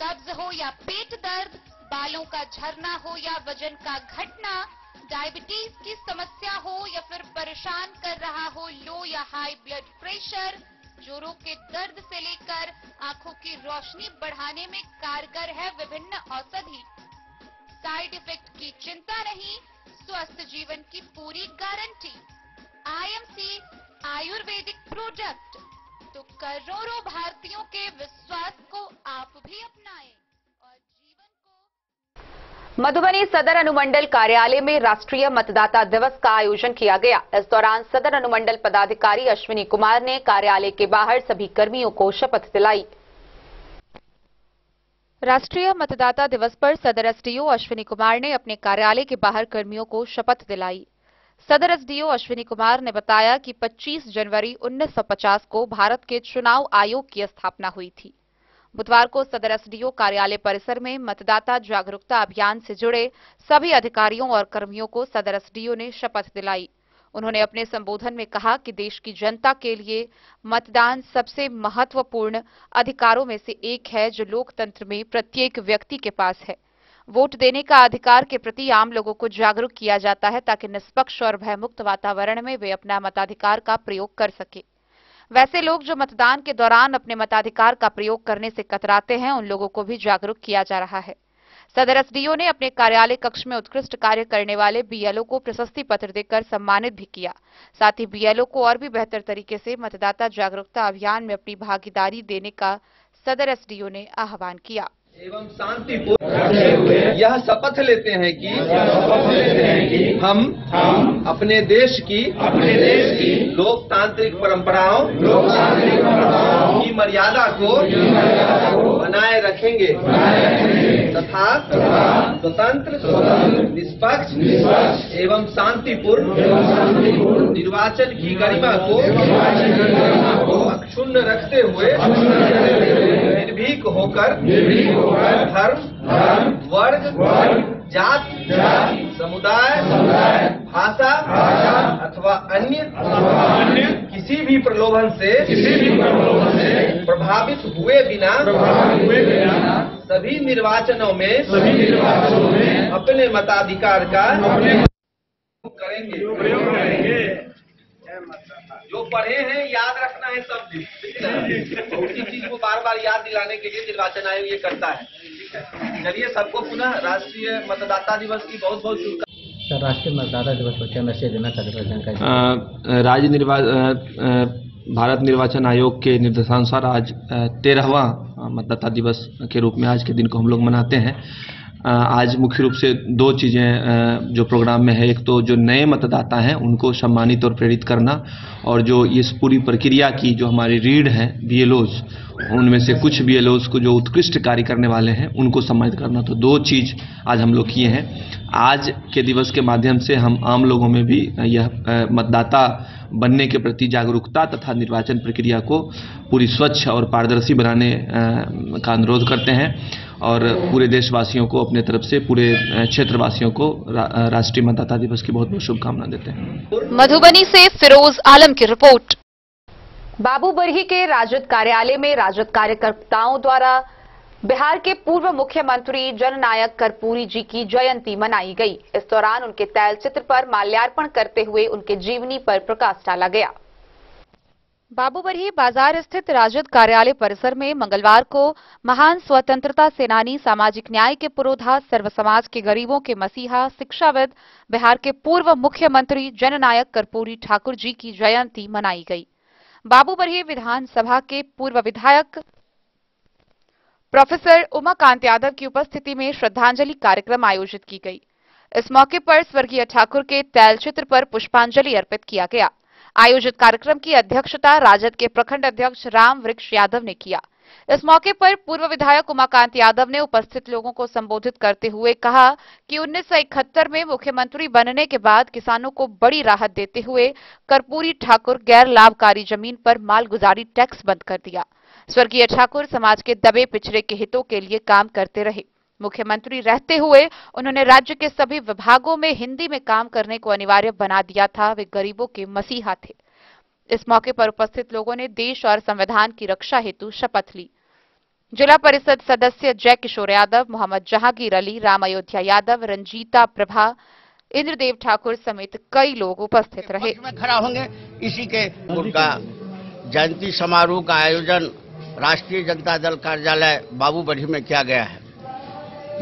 कब्ज हो या पेट दर्द, बालों का झरना हो या वजन का घटना, डायबिटीज की समस्या हो या फिर परेशान कर रहा हो लो या हाई ब्लड प्रेशर, जोड़ों के दर्द से लेकर आंखों की रोशनी बढ़ाने में कारगर है विभिन्न औषधि। साइड इफेक्ट की चिंता नहीं, स्वस्थ जीवन की पूरी गारंटी। आईएमसी आयुर्वेदिक प्रोडक्ट, तो करोड़ों भारतीयों के विश्वास को आप भी अपनाएं और जीवन को। मधुबनी सदर अनुमंडल कार्यालय में राष्ट्रीय मतदाता दिवस का आयोजन किया गया। इस दौरान सदर अनुमंडल पदाधिकारी अश्विनी कुमार ने कार्यालय के बाहर सभी कर्मियों को शपथ दिलाई। राष्ट्रीय मतदाता दिवस पर सदर एसडीओ अश्विनी कुमार ने अपने कार्यालय के बाहर कर्मियों को शपथ दिलाई। सदर एसडीओ अश्विनी कुमार ने बताया कि 25 जनवरी 1950 को भारत के चुनाव आयोग की स्थापना हुई थी। बुधवार को सदर एसडीओ कार्यालय परिसर में मतदाता जागरूकता अभियान से जुड़े सभी अधिकारियों और कर्मियों को सदर एसडीओ ने शपथ दिलाई। उन्होंने अपने संबोधन में कहा कि देश की जनता के लिए मतदान सबसे महत्वपूर्ण अधिकारों में से एक है जो लोकतंत्र में प्रत्येक व्यक्ति के पास है। वोट देने का अधिकार के प्रति आम लोगों को जागरूक किया जाता है ताकि निष्पक्ष और भयमुक्त वातावरण में वे अपना मताधिकार का प्रयोग कर सके। वैसे लोग जो मतदान के दौरान अपने मताधिकार का प्रयोग करने से कतराते हैं, उन लोगों को भी जागरूक किया जा रहा है। सदर एसडीओ ने अपने कार्यालय कक्ष में उत्कृष्ट कार्य करने वाले बीएलओ को प्रशस्ति पत्र देकर सम्मानित भी किया। साथ ही बीएलओ को और भी बेहतर तरीके से मतदाता जागरूकता अभियान में अपनी भागीदारी देने का सदर एसडीओ ने आह्वान किया। एवं शांतिपूर्ण यह शपथ लेते हैं कि हम अपने देश की लोकतांत्रिक परंपराओं की मर्यादा को बनाए रखेंगे तथा स्वतंत्र निष्पक्ष एवं शांतिपूर्ण निर्वाचन की गरिमा को अक्षुण्ण रखते हुए निर्भीक होकर धर्म, वर्ग, जात, समुदाय, भाषा अथवा अन्य किसी भी प्रलोभन से प्रभावित हुए बिना सभी निर्वाचनों में अपने मताधिकार का करेंगे। जो पढ़े हैं याद रखना है सब दिन, उसी चीज को बार बार याद दिलाने के लिए निर्वाचन आयोग ये करता है। चलिए सबको पुनः राष्ट्रीय मतदाता दिवस की बहुत बहुत शुभकामनाएं। सर, राष्ट्रीय मतदाता दिवस पर क्या मैसेज देना चाहते हैं? भारत निर्वाचन आयोग के निर्देशानुसार आज 13वां मतदाता दिवस के रूप में आज के दिन को हम लोग मनाते हैं। आज मुख्य रूप से दो चीज़ें जो प्रोग्राम में है, एक तो जो नए मतदाता हैं उनको सम्मानित और प्रेरित करना, और जो इस पूरी प्रक्रिया की जो हमारी रीढ़ है बीएलओज, उनमें से कुछ बीएलओज को जो उत्कृष्ट कार्य करने वाले हैं उनको सम्मानित करना। तो दो चीज़ आज हम लोग किए हैं। आज के दिवस के माध्यम से हम आम लोगों में भी यह मतदाता बनने के प्रति जागरूकता तथा निर्वाचन प्रक्रिया को पूरी स्वच्छ और पारदर्शी बनाने का अनुरोध करते हैं, और पूरे देशवासियों को अपने तरफ से पूरे क्षेत्रवासियों को राष्ट्रीय मतदाता दिवस की बहुत बहुत शुभकामना देते हैं। मधुबनी से फिरोज आलम की रिपोर्ट। बाबूबरही के राजद कार्यालय में राजद कार्यकर्ताओं द्वारा बिहार के पूर्व मुख्यमंत्री जननायक कर्पूरी जी की जयंती मनाई गई। इस दौरान उनके तैलचित्र पर माल्यार्पण करते हुए उनके जीवनी पर प्रकाश डाला गया। बाबूबरही बाजार स्थित राजद कार्यालय परिसर में मंगलवार को महान स्वतंत्रता सेनानी, सामाजिक न्याय के पुरोधा, सर्व समाज के गरीबों के मसीहा, शिक्षाविद, बिहार के पूर्व मुख्यमंत्री जननायक कर्पूरी ठाकुर जी की जयंती मनाई गई। बाबूबरही विधानसभा के पूर्व विधायक प्रोफेसर उमाकांत यादव की उपस्थिति में श्रद्धांजलि कार्यक्रम आयोजित की गई। इस मौके पर स्वर्गीय ठाकुर के तैलचित्र पर पुष्पांजलि अर्पित किया गया। आयोजित कार्यक्रम की अध्यक्षता राजद के प्रखंड अध्यक्ष राम वृक्ष यादव ने किया। इस मौके पर पूर्व विधायक उमाकांत यादव ने उपस्थित लोगों को संबोधित करते हुए कहा कि 1971 में मुख्यमंत्री बनने के बाद किसानों को बड़ी राहत देते हुए कर्पूरी ठाकुर गैर लाभकारी जमीन पर मालगुजारी टैक्स बंद कर दिया। स्वर्गीय ठाकुर समाज के दबे पिछड़े के हितों के लिए काम करते रहे। मुख्यमंत्री रहते हुए उन्होंने राज्य के सभी विभागों में हिंदी में काम करने को अनिवार्य बना दिया था। वे गरीबों के मसीहा थे। इस मौके पर उपस्थित लोगों ने देश और संविधान की रक्षा हेतु शपथ ली। जिला परिषद सदस्य जय किशोर यादव, मोहम्मद जहांगीर अली, राम अयोध्या यादव, रंजीता प्रभा, इंद्रदेव ठाकुर समेत कई लोग उपस्थित रहे। खड़ा होंगे। इसी के उनका जयंती समारोह का आयोजन राष्ट्रीय जनता दल कार्यालय बाबूबढ़ी में किया गया है।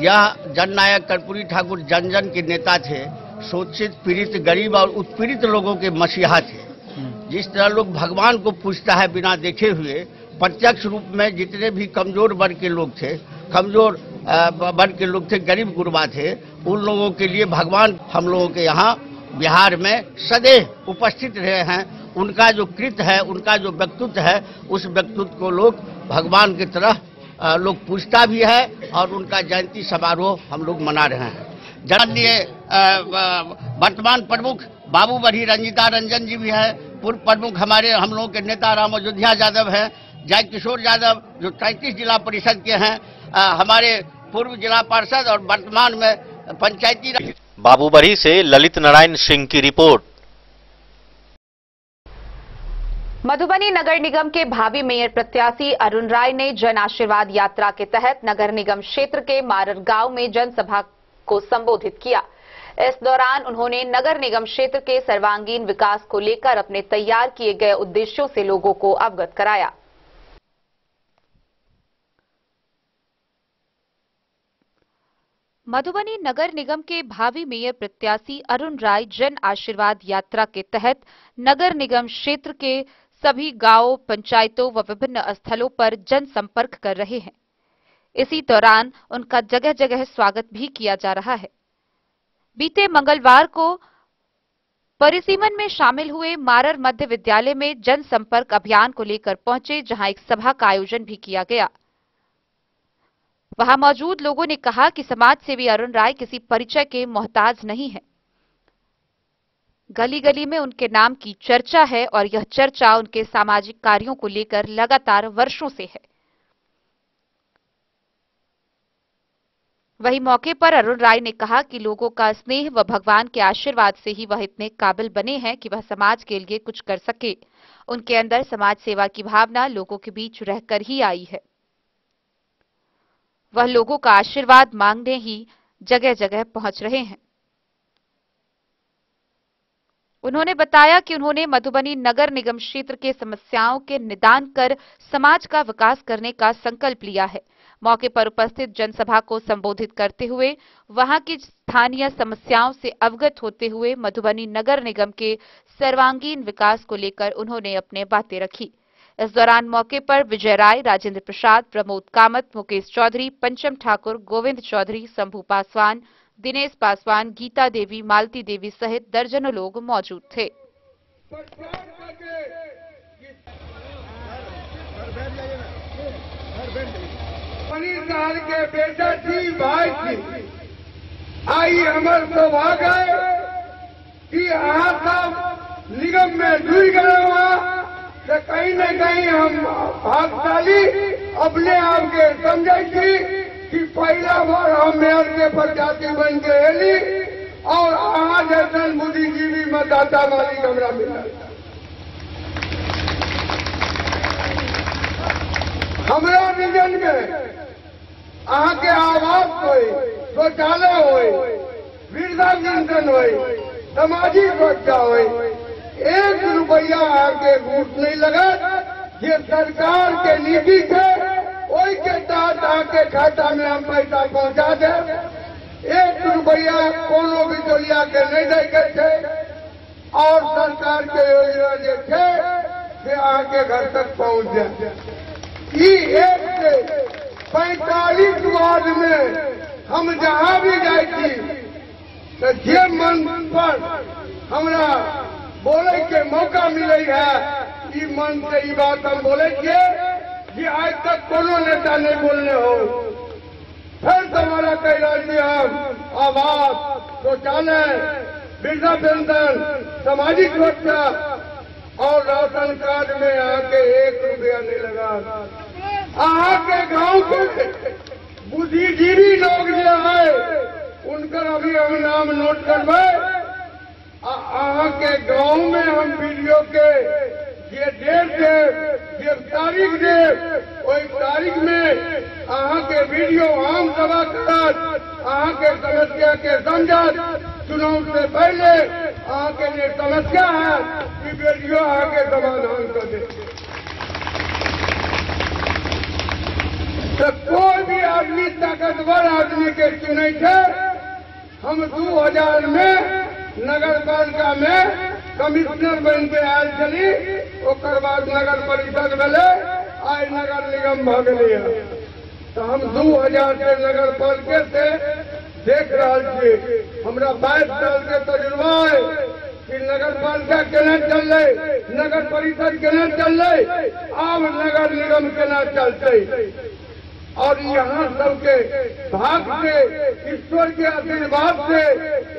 यह जननायक कर्पूरी ठाकुर जन जन के नेता थे, शोषित, पीड़ित, गरीब और उत्पीड़ित लोगों के मसीहा थे। जिस तरह लोग भगवान को पूजता है बिना देखे हुए, प्रत्यक्ष रूप में जितने भी कमजोर वर्ग के लोग थे, कमजोर वर्ग के लोग थे, गरीब गुरबा थे, उन लोगों के लिए भगवान हम लोगों के यहाँ बिहार में सदैव उपस्थित रहे हैं। उनका जो कृत्य है, उनका जो व्यक्तित्व है, उस व्यक्तित्व को लोग भगवान की तरह लोग पूजता भी है और उनका जयंती समारोह हम लोग मना रहे हैं। जननीय वर्तमान प्रमुख बाबूबढ़ी रंजीता रंजन जी भी है, पूर्व प्रमुख हमारे हम लोगों के नेता राम अयोध्या यादव हैं, जय किशोर यादव जो 33 जिला परिषद के हैं, हमारे पूर्व जिला पार्षद और वर्तमान में पंचायती। बाबूबढ़ी से ललित नारायण सिंह की रिपोर्ट। मधुबनी नगर निगम के भावी मेयर प्रत्याशी अरुण राय ने जन आशीर्वाद यात्रा के तहत नगर निगम क्षेत्र के मारर गांव में जनसभा को संबोधित किया। इस दौरान उन्होंने नगर निगम क्षेत्र के सर्वांगीण विकास को लेकर अपने तैयार किए गए उद्देश्यों से लोगों को अवगत कराया। मधुबनी नगर निगम के भावी मेयर प्रत्याशी अरुण राय जन आशीर्वाद यात्रा के तहत नगर निगम क्षेत्र के सभी गांवों, पंचायतों व विभिन्न स्थलों पर जनसंपर्क कर रहे हैं। इसी दौरान उनका जगह जगह स्वागत भी किया जा रहा है। बीते मंगलवार को परिसीमन में शामिल हुए मारर मध्य विद्यालय में जनसंपर्क अभियान को लेकर पहुंचे, जहां एक सभा का आयोजन भी किया गया। वहां मौजूद लोगों ने कहा कि समाज सेवी अरुण राय किसी परिचय के मोहताज नहीं है। गली गली में उनके नाम की चर्चा है और यह चर्चा उनके सामाजिक कार्यों को लेकर लगातार वर्षों से है। वहीं मौके पर अरुण राय ने कहा कि लोगों का स्नेह व भगवान के आशीर्वाद से ही वह इतने काबिल बने हैं कि वह समाज के लिए कुछ कर सके। उनके अंदर समाज सेवा की भावना लोगों के बीच रहकर ही आई है। वह लोगों का आशीर्वाद मांगने ही जगह जगह पहुंच रहे हैं। उन्होंने बताया कि उन्होंने मधुबनी नगर निगम क्षेत्र के समस्याओं के निदान कर समाज का विकास करने का संकल्प लिया है। मौके पर उपस्थित जनसभा को संबोधित करते हुए वहां की स्थानीय समस्याओं से अवगत होते हुए मधुबनी नगर निगम के सर्वांगीण विकास को लेकर उन्होंने अपने बातें रखी। इस दौरान मौके पर विजय राय, राजेंद्र प्रसाद, प्रमोद कामत, मुकेश चौधरी, पंचम ठाकुर, गोविंद चौधरी, शंभू पासवान, दिनेश पासवान, गीता देवी, मालती देवी सहित दर्जनों लोग मौजूद थे। 19 साल के बेटा थी, भाई थी, आई हमारे सौभाग्य है कि यहाँ सब निगम में डूब गए हुआ तो कहीं न कहीं हम भागशाली अपने आप के समझे कि पहला बार हम मेयर के प्रत्याशी बन के एली और आज जैसन बुद्धिजीवी मतदाता मालिक हमरा मिला। हमरा निगम में अहाँ के आवास होई, शौचालय होई, वृद्धा पेंशन होई, सामाजिक सुरक्षा होई, 1 रुपया आगे घूस नहीं लगा। ये सरकार के नीति है, वही के तहत आके खाता में हम पैसा पहुंचा दे। 1 रुपया कोनो भी टोलिया के नहीं दे के थे और सरकार के योजना जो थे से आके घर तक पहुंच जाए। ये 1 से 45 वार्ड में हम जहां भी जाए थी तो जे मन पर हमरा बोले के मौका मिले है, ई मन से ई बात हम बोले कि आज तक कोनो नेता नहीं बोलने हो। फिर तुम्हारा कहना हम आवास, शौचालय, वृद्धा पेंशन, सामाजिक सुरक्षा और राशन कार्ड में आके 1 रुपया नहीं लगा। आके गांव के बुद्धिजीवी लोग जो है उनका अभी हम नाम नोट करवाए। अहाँ के गांव में हम वीडियो के ये डेट दे, ये तारीख दे, वही तारीख में अहाँ के वीडियो आम सभा करत, अहाँ के समस्या के समझत चुनाव से पहले आके लिए समस्या है कि बेटियों आके समाधान कर दे। तो कोई भी आदमी ताकतवर आदमी के चुने थे। हम 2000 में नगर पालिका में कमिश्नर बन के आयल चली, ओकर बाद नगर परिषद मिले, आज नगर निगम भाग लिया। तो हम 2000 से नगर पालिका से देख रहा छे। हमरा 22 साल के तजुर्बा है कि नगर पालिका केना चल रही, नगर परिषद केना चल रही, अब नगर निगम केना चलते। और यहाँ सबके भाग से, ईश्वर के आशीर्वाद से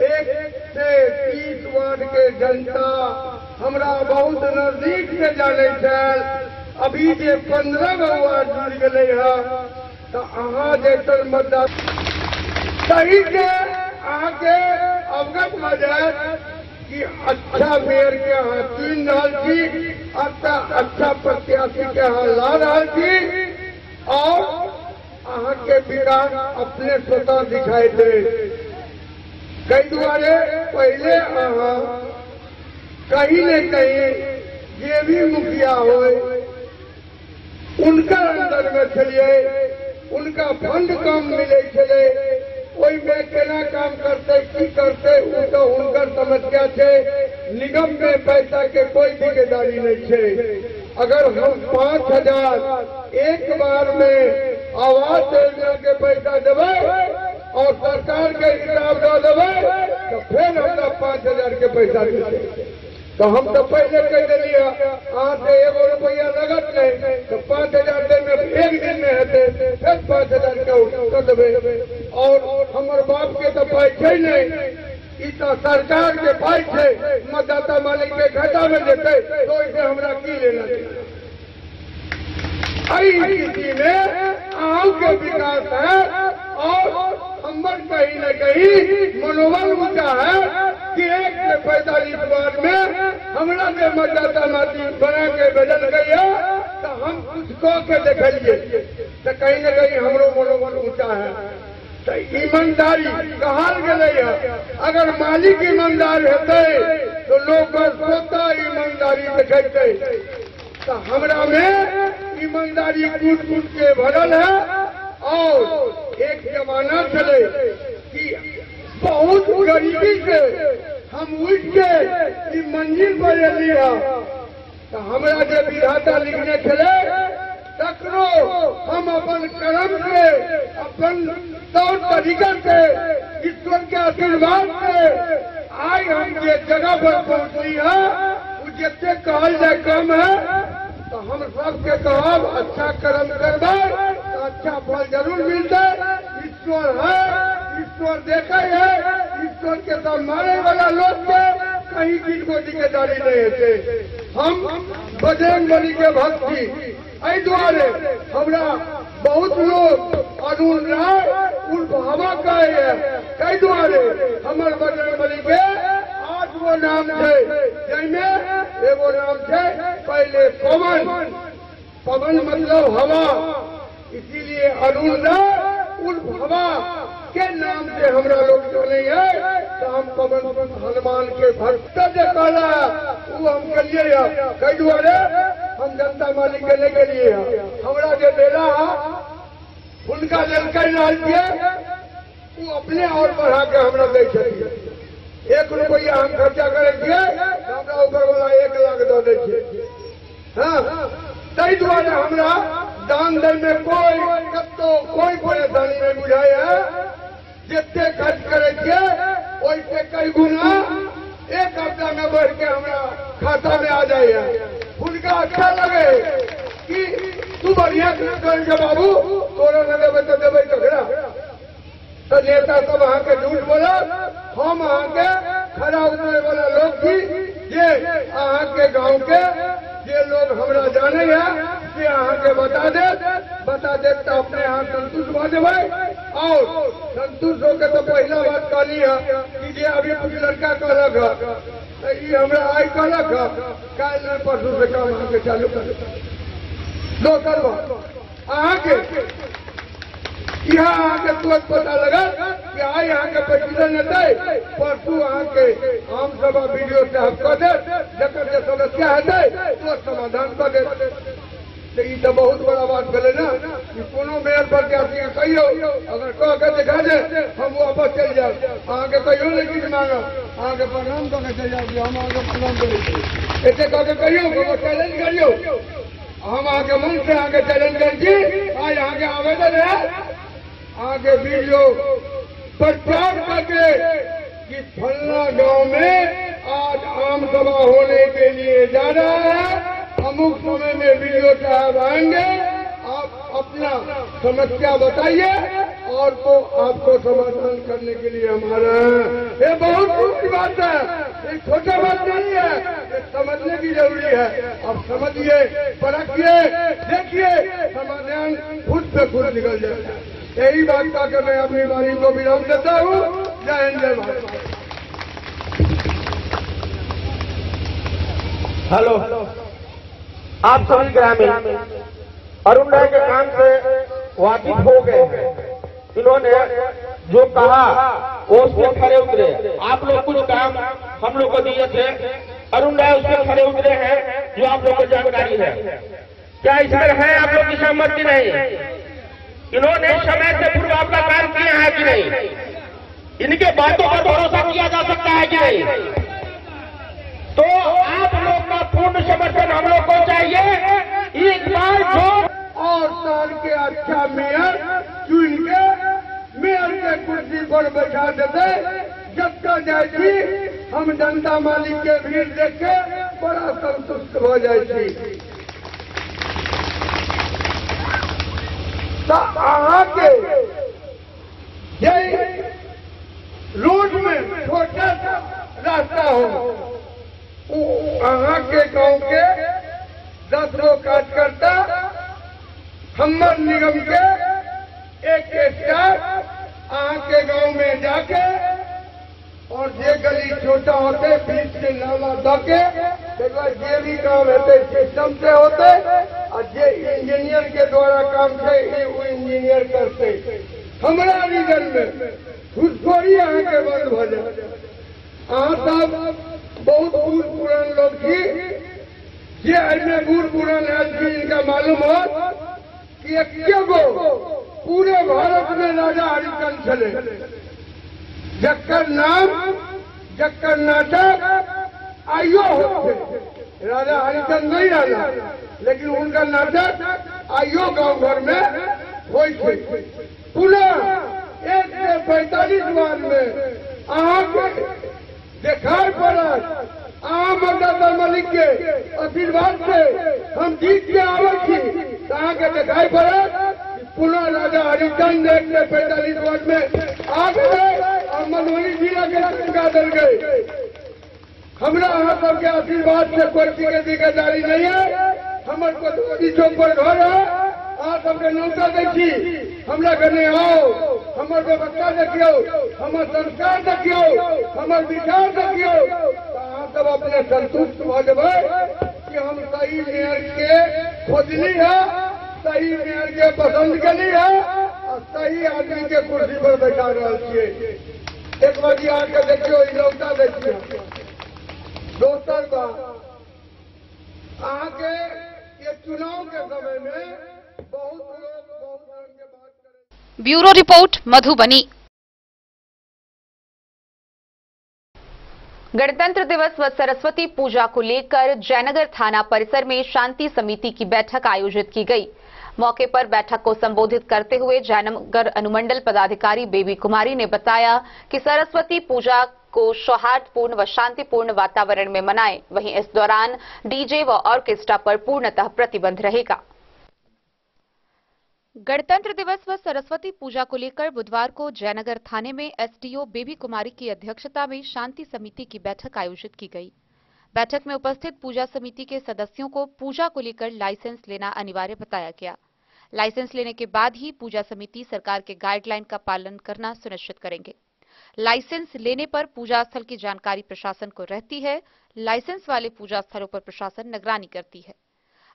1 से 30 वार्ड के जनता हमरा बहुत नजदीक से जाने छल। अभी जे 15 वार्ड जुड़ गए है, तो अहाँ जैसे मतदाता सही से आगे अवगत हो जाए कि अच्छा मेयर के यहाँ चुन रहा थी, अच्छा प्रत्याशी के यहाँ ला रहा थी, और अहाँ के विकास अपने स्वतः दिखाई दे। कई दुआरे पहले अहाँ कहीं न कहीं ये भी मुखिया हो, उनका अंदर में चलिए, उनका फंड कम मिले चले, ओई में केना काम करते की करते, वो तो उनकर समस्या छे। निगम में पैसा के कोई ठेकेदारी नहीं छे। अगर हम 5000 एक बार में आवास योजना के पैसा देवे और सरकार के हिसाब दे देवे, तो फिर हमरा 5000 के पैसा देते। तो हम तो पहले कह दिलिए अहाँ से 1 रुपया लगत नहीं, तो 5000 दिन में एक दिन में हेते, फिर 5000 के देवे। और हमारे बाप के तो पाई छे नहीं, ई तो सरकार के पाई छे, मतदाता मालिक के खाता में देते, तो इसे हमरा की लेना चाहिए। स्थिति में आम के विकास है, और हमर कहीं न कहीं मनोबल ऊंचा है कि 1 से 45 वार्ड में हमरा के मतदाता माटी बना के बदल गई है, तो हम कुछ कह के देखिए, तो कहीं न कहीं हमरो मनोबल ऊंचा है। तो ईमानदारी कहा गए है, अगर मालिक ईमानदार होते तो लोग स्वतः ईमानदारी दिखेते। तो हमरा में ईमानदारी कूट कूट के भरल है। और एक जमाना चले कि बहुत गरीबी से हम उठ के मंजिल पर लिया। तो हमरा जो विधाता लिखने चले, तकरो हम अपन कर्म से, अपन तौर तरीका से, ईश्वर के आशीर्वाद से आज हम ये जगह पर पहुंची है, वो जितने कहल जाए कम है। तो हम सबके कहब अच्छा कर्म करबे तो अच्छा फल जरूर मिलते। ईश्वर है, ईश्वर देखे है, ईश्वर के सब मारे वाला लोग के कहीं किनको ठेकेदारी नहीं होते। हम बजरंग बली के भक्ति ऐ द्वारे हमरा बहुत लोग अरुण राय उर्फ हवा कहे है, कई द्वारे हमर बजरंग बली के 8 गो नाम है, जिनमें एगो नाम है पहले पवन। पवन मतलब हवा, इसीलिए अरुण राय उर्फ हवा के नाम से हमरा लोग चले है। तो हम पवन हनुमान के भक्त जो कहला वो हम करिए, कई द्वारे हम जनता मालिक के लेके लिए हमरा जो देला उनका जानकारी रहा वो अपने और बढ़ा के हमरा दे छे। 1 रुपया हम खर्चा करे छिए, हमरा ऊपर वाला 1 लाख दे दे छे। हाँ, तई द्वारे हमरा दान दे में कोई परेशानी नहीं बुझाई है। जितने खर्च करे छिए वैसे कई गुना 1 हफ्ता में बढ़ के हमरा खाता में आ जाए। उनका अच्छा लगे कि तू बढ़िया करेंगे बाबू, तोरा न देवे तो देवे झगड़ा। तो नेता सब अहाँ के झूठ बोला, हम अहाँ के खड़ा उतरे वाला लोग भी, ये अहाँ के गांव के ये लोग हमरा जाने हैं, ये अहाँ के बता दे तो अपने यहाँ संतुष्ट हो जाए। और संतुष्ट होकर तो पहला बात कहनी है कि ये अभी कुछ लड़का कहलक है, तो ये हमरा आई कहलक है, कल में परसों से काम अहाँ चालू कर दो करवा। अहाँ के यहाँ आके तुरंत पता लगा कि हाँ यहाँ के पिटिशन है परसों यहाँ के आम सभा वीडियो साहब कर दे जकर जे समस्या है तो समाधान कर दे। तो ये तो बहुत बड़ा बात बोले ना कि कोनो मेयर प्रत्याशी के कहियो अगर कह के दिखा दे हम वापस चल जाओ आगे कहियो नहीं कुछ मांगो आगे प्रणाम करके चल जाओ हम आगे प्रणाम करेंगे ऐसे कह के कहियो चैलेंज करियो हम आगे मन से आगे चैलेंज करेंगे आज आगे आवेदन है आगे वीडियो प्रचार करके कि फलना गांव में आज आम सभा होने के लिए जा रहा है अमुक समय में वीडियो साहब आएंगे आप अपना समस्या बताइए और तो आपको समाधान करने के लिए हमारा ये बहुत छोटी बात है ये छोटा बात नहीं है ये समझने की जरूरी है। अब समझिए परखिए देखिए समाधान खुद से खुद निकल जाता है। यही बात का मैं अपनी वाणी को विराम देता हूँ। जय हिंद जय भारत। हेलो आप सभी ग्रामीण अरुण राय के काम से वाकिफ हो गए। इन्होंने जो कहा वो उसमें खड़े उतरे। आप लोग कुछ काम हम लोग को दिए थे, अरुण राय उसमें खड़े उतरे हैं जो आप लोग को जानकारी है। क्या इसमें है आप लोग की सहमति नहीं? इन्होंने समय से पूर्व आपका काम किया है कि नहीं? इनके बातों पर भरोसा किया जा सकता है कि नहीं? तो आप लोग का पूर्ण समर्थन हम लोग को चाहिए। एक बार जो और शहर के अच्छा मेयर चुन के मेयर के कुर्सी पर बैठा देते जब तक जाए हम जनता मालिक के भीड़ देख के बड़ा संतुष्ट हो जाए। तो अहाँ के रोड में छोटा सा रास्ता हो अहाँ के गांव के 10 गो कार्यकर्ता हमर निगम के एक स्टाफ अहाँ के गांव में जाके और जे गली छोटा होते बीच के नाला दके जे भी काम होते सिस्टम से होते और जे इंजीनियर के द्वारा काम से वो इंजीनियर करते। हमारा रीजन में घुसखोरी अहाँ के बंद हो जाए। अहाँ सब बहुत बूढ़ पुरान लोग थी ये अन्य बूढ़ पुरान आदमी इनका मालूम हो कि एक गो पूरे भारत में राजा हरिचंद चले जक्कर नाम जक्कर नाटक आइयो होते। राजा हरिचंद नहीं रहा लेकिन उनका नाटक आइयो गांव घर में होते। पुनः 1 से 45 बार में अहाँ दिखाई पड़ा मतदाता मालिक के आशीर्वाद से हम जीत के आवे थी कहाँ के दिखाई पड़ा पुनः राजा हरिचंद 1 से 45 वार्ड में आ गए और मधुबनी जिला के चमका दल गए। हमरा अहाँ सबके आशीर्वाद से कोई ठेकेदारी नहीं है। हमारे को चौक पर घर है आप सबके नौका देखी हमरा घने आओ हमार व्यवस्था देखियो हमार संस्कार देखियो हमार विचार देखियो अहाँ सब अपने संतुष्ट हो जाए कि हम सही मेयर के खोजनी है सही मेयर के पसंद करी है और सही आदमी के कुर्सी पर बैठा रहा छे। एक बार आके देखियो नौका देखियो। दोसर बात अहाँ के ये चुनाव के समय में बहुत लोग बहुत रंग के बात करें। Bureau report Madhubani. गणतंत्र दिवस व सरस्वती पूजा को लेकर जयनगर थाना परिसर में शांति समिति की बैठक आयोजित की गई। मौके पर बैठक को संबोधित करते हुए जयनगर अनुमंडल पदाधिकारी बेबी कुमारी ने बताया कि सरस्वती पूजा को सौहार्दपूर्ण व शांतिपूर्ण वातावरण में मनाएं। वहीं इस दौरान डीजे व ऑर्केस्ट्रा पर पूर्णतः प्रतिबंध रहेगा। गणतंत्र दिवस व सरस्वती पूजा को लेकर बुधवार को जयनगर थाने में एसडीओ बेबी कुमारी की अध्यक्षता में शांति समिति की बैठक आयोजित की गई। बैठक में उपस्थित पूजा समिति के सदस्यों को पूजा को लेकर लाइसेंस लेना अनिवार्य बताया गया। लाइसेंस लेने के बाद ही पूजा समिति सरकार के गाइडलाइन का पालन करना सुनिश्चित करेंगे। लाइसेंस लेने पर पूजा स्थल की जानकारी प्रशासन को रहती है। लाइसेंस वाले पूजा स्थलों पर प्रशासन निगरानी करती है।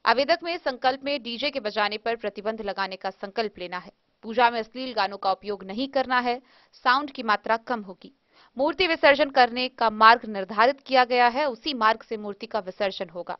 आवेदक में संकल्प में डीजे के बजाने पर प्रतिबंध लगाने का संकल्प लेना है। पूजा में अश्लील गानों का उपयोग नहीं करना है, साउंड की मात्रा कम होगी। मूर्ति विसर्जन करने का मार्ग निर्धारित किया गया है, उसी मार्ग से मूर्ति का विसर्जन होगा।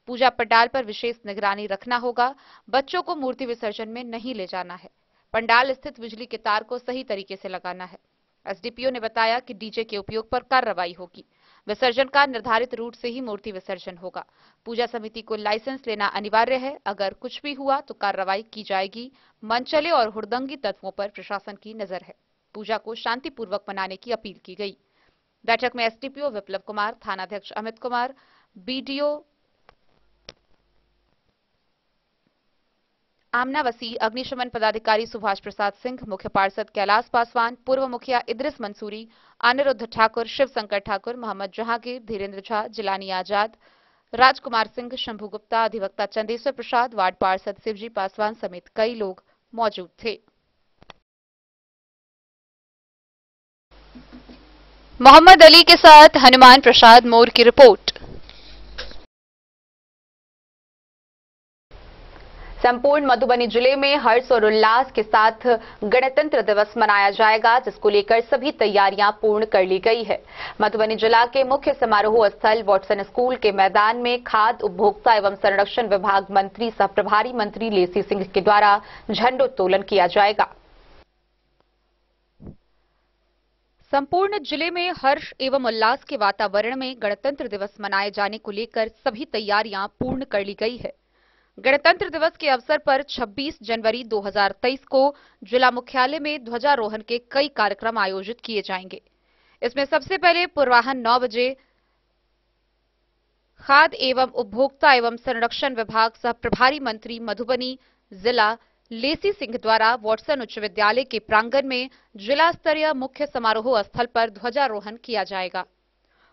पूजा पंडाल पर विशेष निगरानी रखना होगा। बच्चों को मूर्ति विसर्जन में नहीं ले जाना है। पंडाल स्थित बिजली के तार को सही तरीके से लगाना है। एसडीपीओ ने बताया कि डीजे के उपयोग पर कार्रवाई होगी। विसर्जन का निर्धारित रूट से ही मूर्ति विसर्जन होगा। पूजा समिति को लाइसेंस लेना अनिवार्य है। अगर कुछ भी हुआ तो कार्रवाई की जाएगी। मनचले और हुड़दंगी तत्वों पर प्रशासन की नजर है। पूजा को शांतिपूर्वक मनाने की अपील की गई। बैठक में एसडीपीओ विप्लव कुमार, थानाध्यक्ष अमित कुमार, बीडीओ आमनावसी, अग्निशमन पदाधिकारी सुभाष प्रसाद सिंह, मुख्य पार्षद कैलाश पासवान, पूर्व मुखिया इद्रिस मंसूरी, अनिरुद्ध ठाकुर, शिव शंकर ठाकुर, मोहम्मद जहांगीर, धीरेन्द्र झा, जिलानी आजाद, राजकुमार सिंह, शंभू गुप्ता, अधिवक्ता चंदेश्वर प्रसाद, वार्ड पार्षद शिवजी पासवान समेत कई लोग मौजूद थे। मोहम्मद अली के साथ हनुमान प्रसाद मोर की रिपोर्ट। संपूर्ण मधुबनी जिले में हर्ष और उल्लास के साथ गणतंत्र दिवस मनाया जाएगा, जिसको लेकर सभी तैयारियां पूर्ण कर ली गई है। मधुबनी जिला के मुख्य समारोह स्थल वॉटसन स्कूल के मैदान में खाद्य उपभोक्ता एवं संरक्षण विभाग मंत्री सह प्रभारी मंत्री लेसी सिंह के द्वारा झंडोत्तोलन किया जाएगा। संपूर्ण जिले में हर्ष एवं उल्लास के वातावरण में गणतंत्र दिवस मनाए जाने को लेकर सभी तैयारियां पूर्ण कर ली गई है। गणतंत्र दिवस के अवसर पर 26 जनवरी 2023 को जिला मुख्यालय में ध्वजारोहण के कई कार्यक्रम आयोजित किए जाएंगे। इसमें सबसे पहले पूर्वाह्न 9 बजे खाद्य एवं उपभोक्ता एवं संरक्षण विभाग सह प्रभारी मंत्री मधुबनी जिला लेसी सिंह द्वारा वॉटसन उच्च विद्यालय के प्रांगण में जिला स्तरीय मुख्य समारोह स्थल पर ध्वजारोहण किया जाएगा।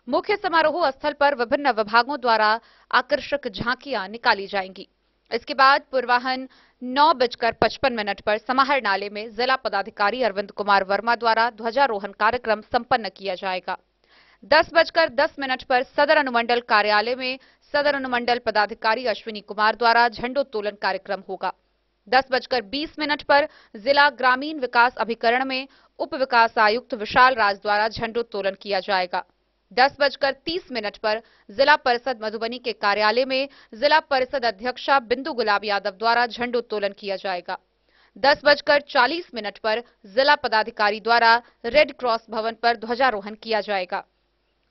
मुख्य समारोह स्थल पर विभिन्न विभागों द्वारा आकर्षक झांकियां निकाली जाएंगी। इसके बाद पूर्वाह्न 9:55 पर समाहर नाले में जिला पदाधिकारी अरविंद कुमार वर्मा द्वारा ध्वजारोहण कार्यक्रम संपन्न किया जाएगा। 10:10 पर सदर अनुमंडल कार्यालय में सदर अनुमंडल पदाधिकारी अश्विनी कुमार द्वारा झंडोत्तोलन कार्यक्रम होगा। 10:20 पर जिला ग्रामीण विकास अभिकरण में उप विकास आयुक्त विशाल राज द्वारा झंडोत्तोलन किया जाएगा। 10:30 पर जिला परिषद मधुबनी के कार्यालय में जिला परिषद अध्यक्षा बिंदु गुलाब यादव द्वारा झंडोत्तोलन किया जाएगा। 10:40 पर जिला पदाधिकारी द्वारा रेड क्रॉस भवन पर ध्वजारोहण किया जाएगा।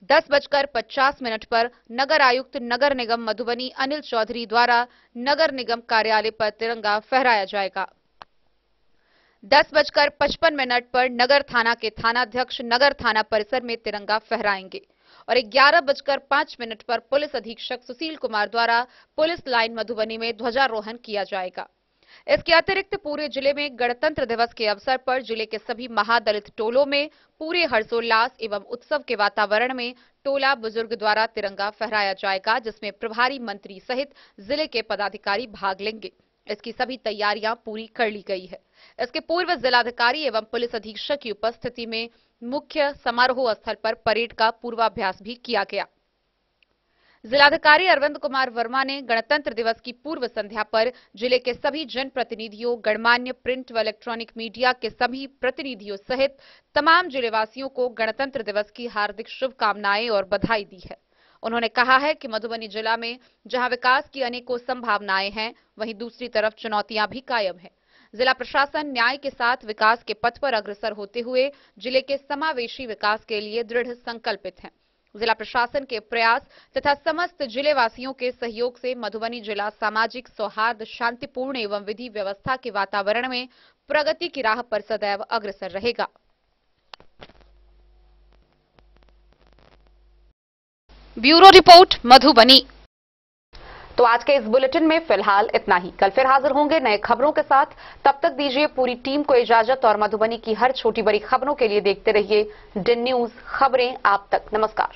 10:50 पर नगर आयुक्त नगर निगम मधुबनी अनिल चौधरी द्वारा नगर निगम कार्यालय पर तिरंगा फहराया जाएगा। 10:55 पर नगर थाना के थानाध्यक्ष नगर थाना परिसर में तिरंगा फहराएंगे और 11:05 पर पुलिस अधीक्षक सुशील कुमार द्वारा पुलिस लाइन मधुबनी में ध्वजारोहण किया जाएगा। इसके अतिरिक्त पूरे जिले में गणतंत्र दिवस के अवसर पर जिले के सभी महादलित टोलों में पूरे हर्षोल्लास एवं उत्सव के वातावरण में टोला बुजुर्ग द्वारा तिरंगा फहराया जाएगा, जिसमें प्रभारी मंत्री सहित जिले के पदाधिकारी भाग लेंगे। इसकी सभी तैयारियां पूरी कर ली गई है। इसके पूर्व जिलाधिकारी एवं पुलिस अधीक्षक की उपस्थिति में मुख्य समारोह स्थल पर परेड का पूर्वाभ्यास भी किया गया। जिलाधिकारी अरविंद कुमार वर्मा ने गणतंत्र दिवस की पूर्व संध्या पर जिले के सभी जनप्रतिनिधियों, गणमान्य प्रिंट व इलेक्ट्रॉनिक मीडिया के सभी प्रतिनिधियों सहित तमाम जिलेवासियों को गणतंत्र दिवस की हार्दिक शुभकामनाएं और बधाई दी है। उन्होंने कहा है कि मधुबनी जिला में जहां विकास की अनेकों संभावनाएं हैं, वहीं दूसरी तरफ चुनौतियां भी कायम हैं। जिला प्रशासन न्याय के साथ विकास के पथ पर अग्रसर होते हुए जिले के समावेशी विकास के लिए दृढ़ संकल्पित है। जिला प्रशासन के प्रयास तथा समस्त जिले वासियों के सहयोग से मधुबनी जिला सामाजिक सौहार्द, शांतिपूर्ण एवं विधि व्यवस्था के वातावरण में प्रगति की राह पर सदैव अग्रसर रहेगा। Bureau report Madhubani. तो आज के इस बुलेटिन में फिलहाल इतना ही। कल फिर हाजिर होंगे नए खबरों के साथ। तब तक दीजिए पूरी टीम को इजाजत और मधुबनी की हर छोटी बड़ी खबरों के लिए देखते रहिए DIN न्यूज, खबरें आप तक। नमस्कार।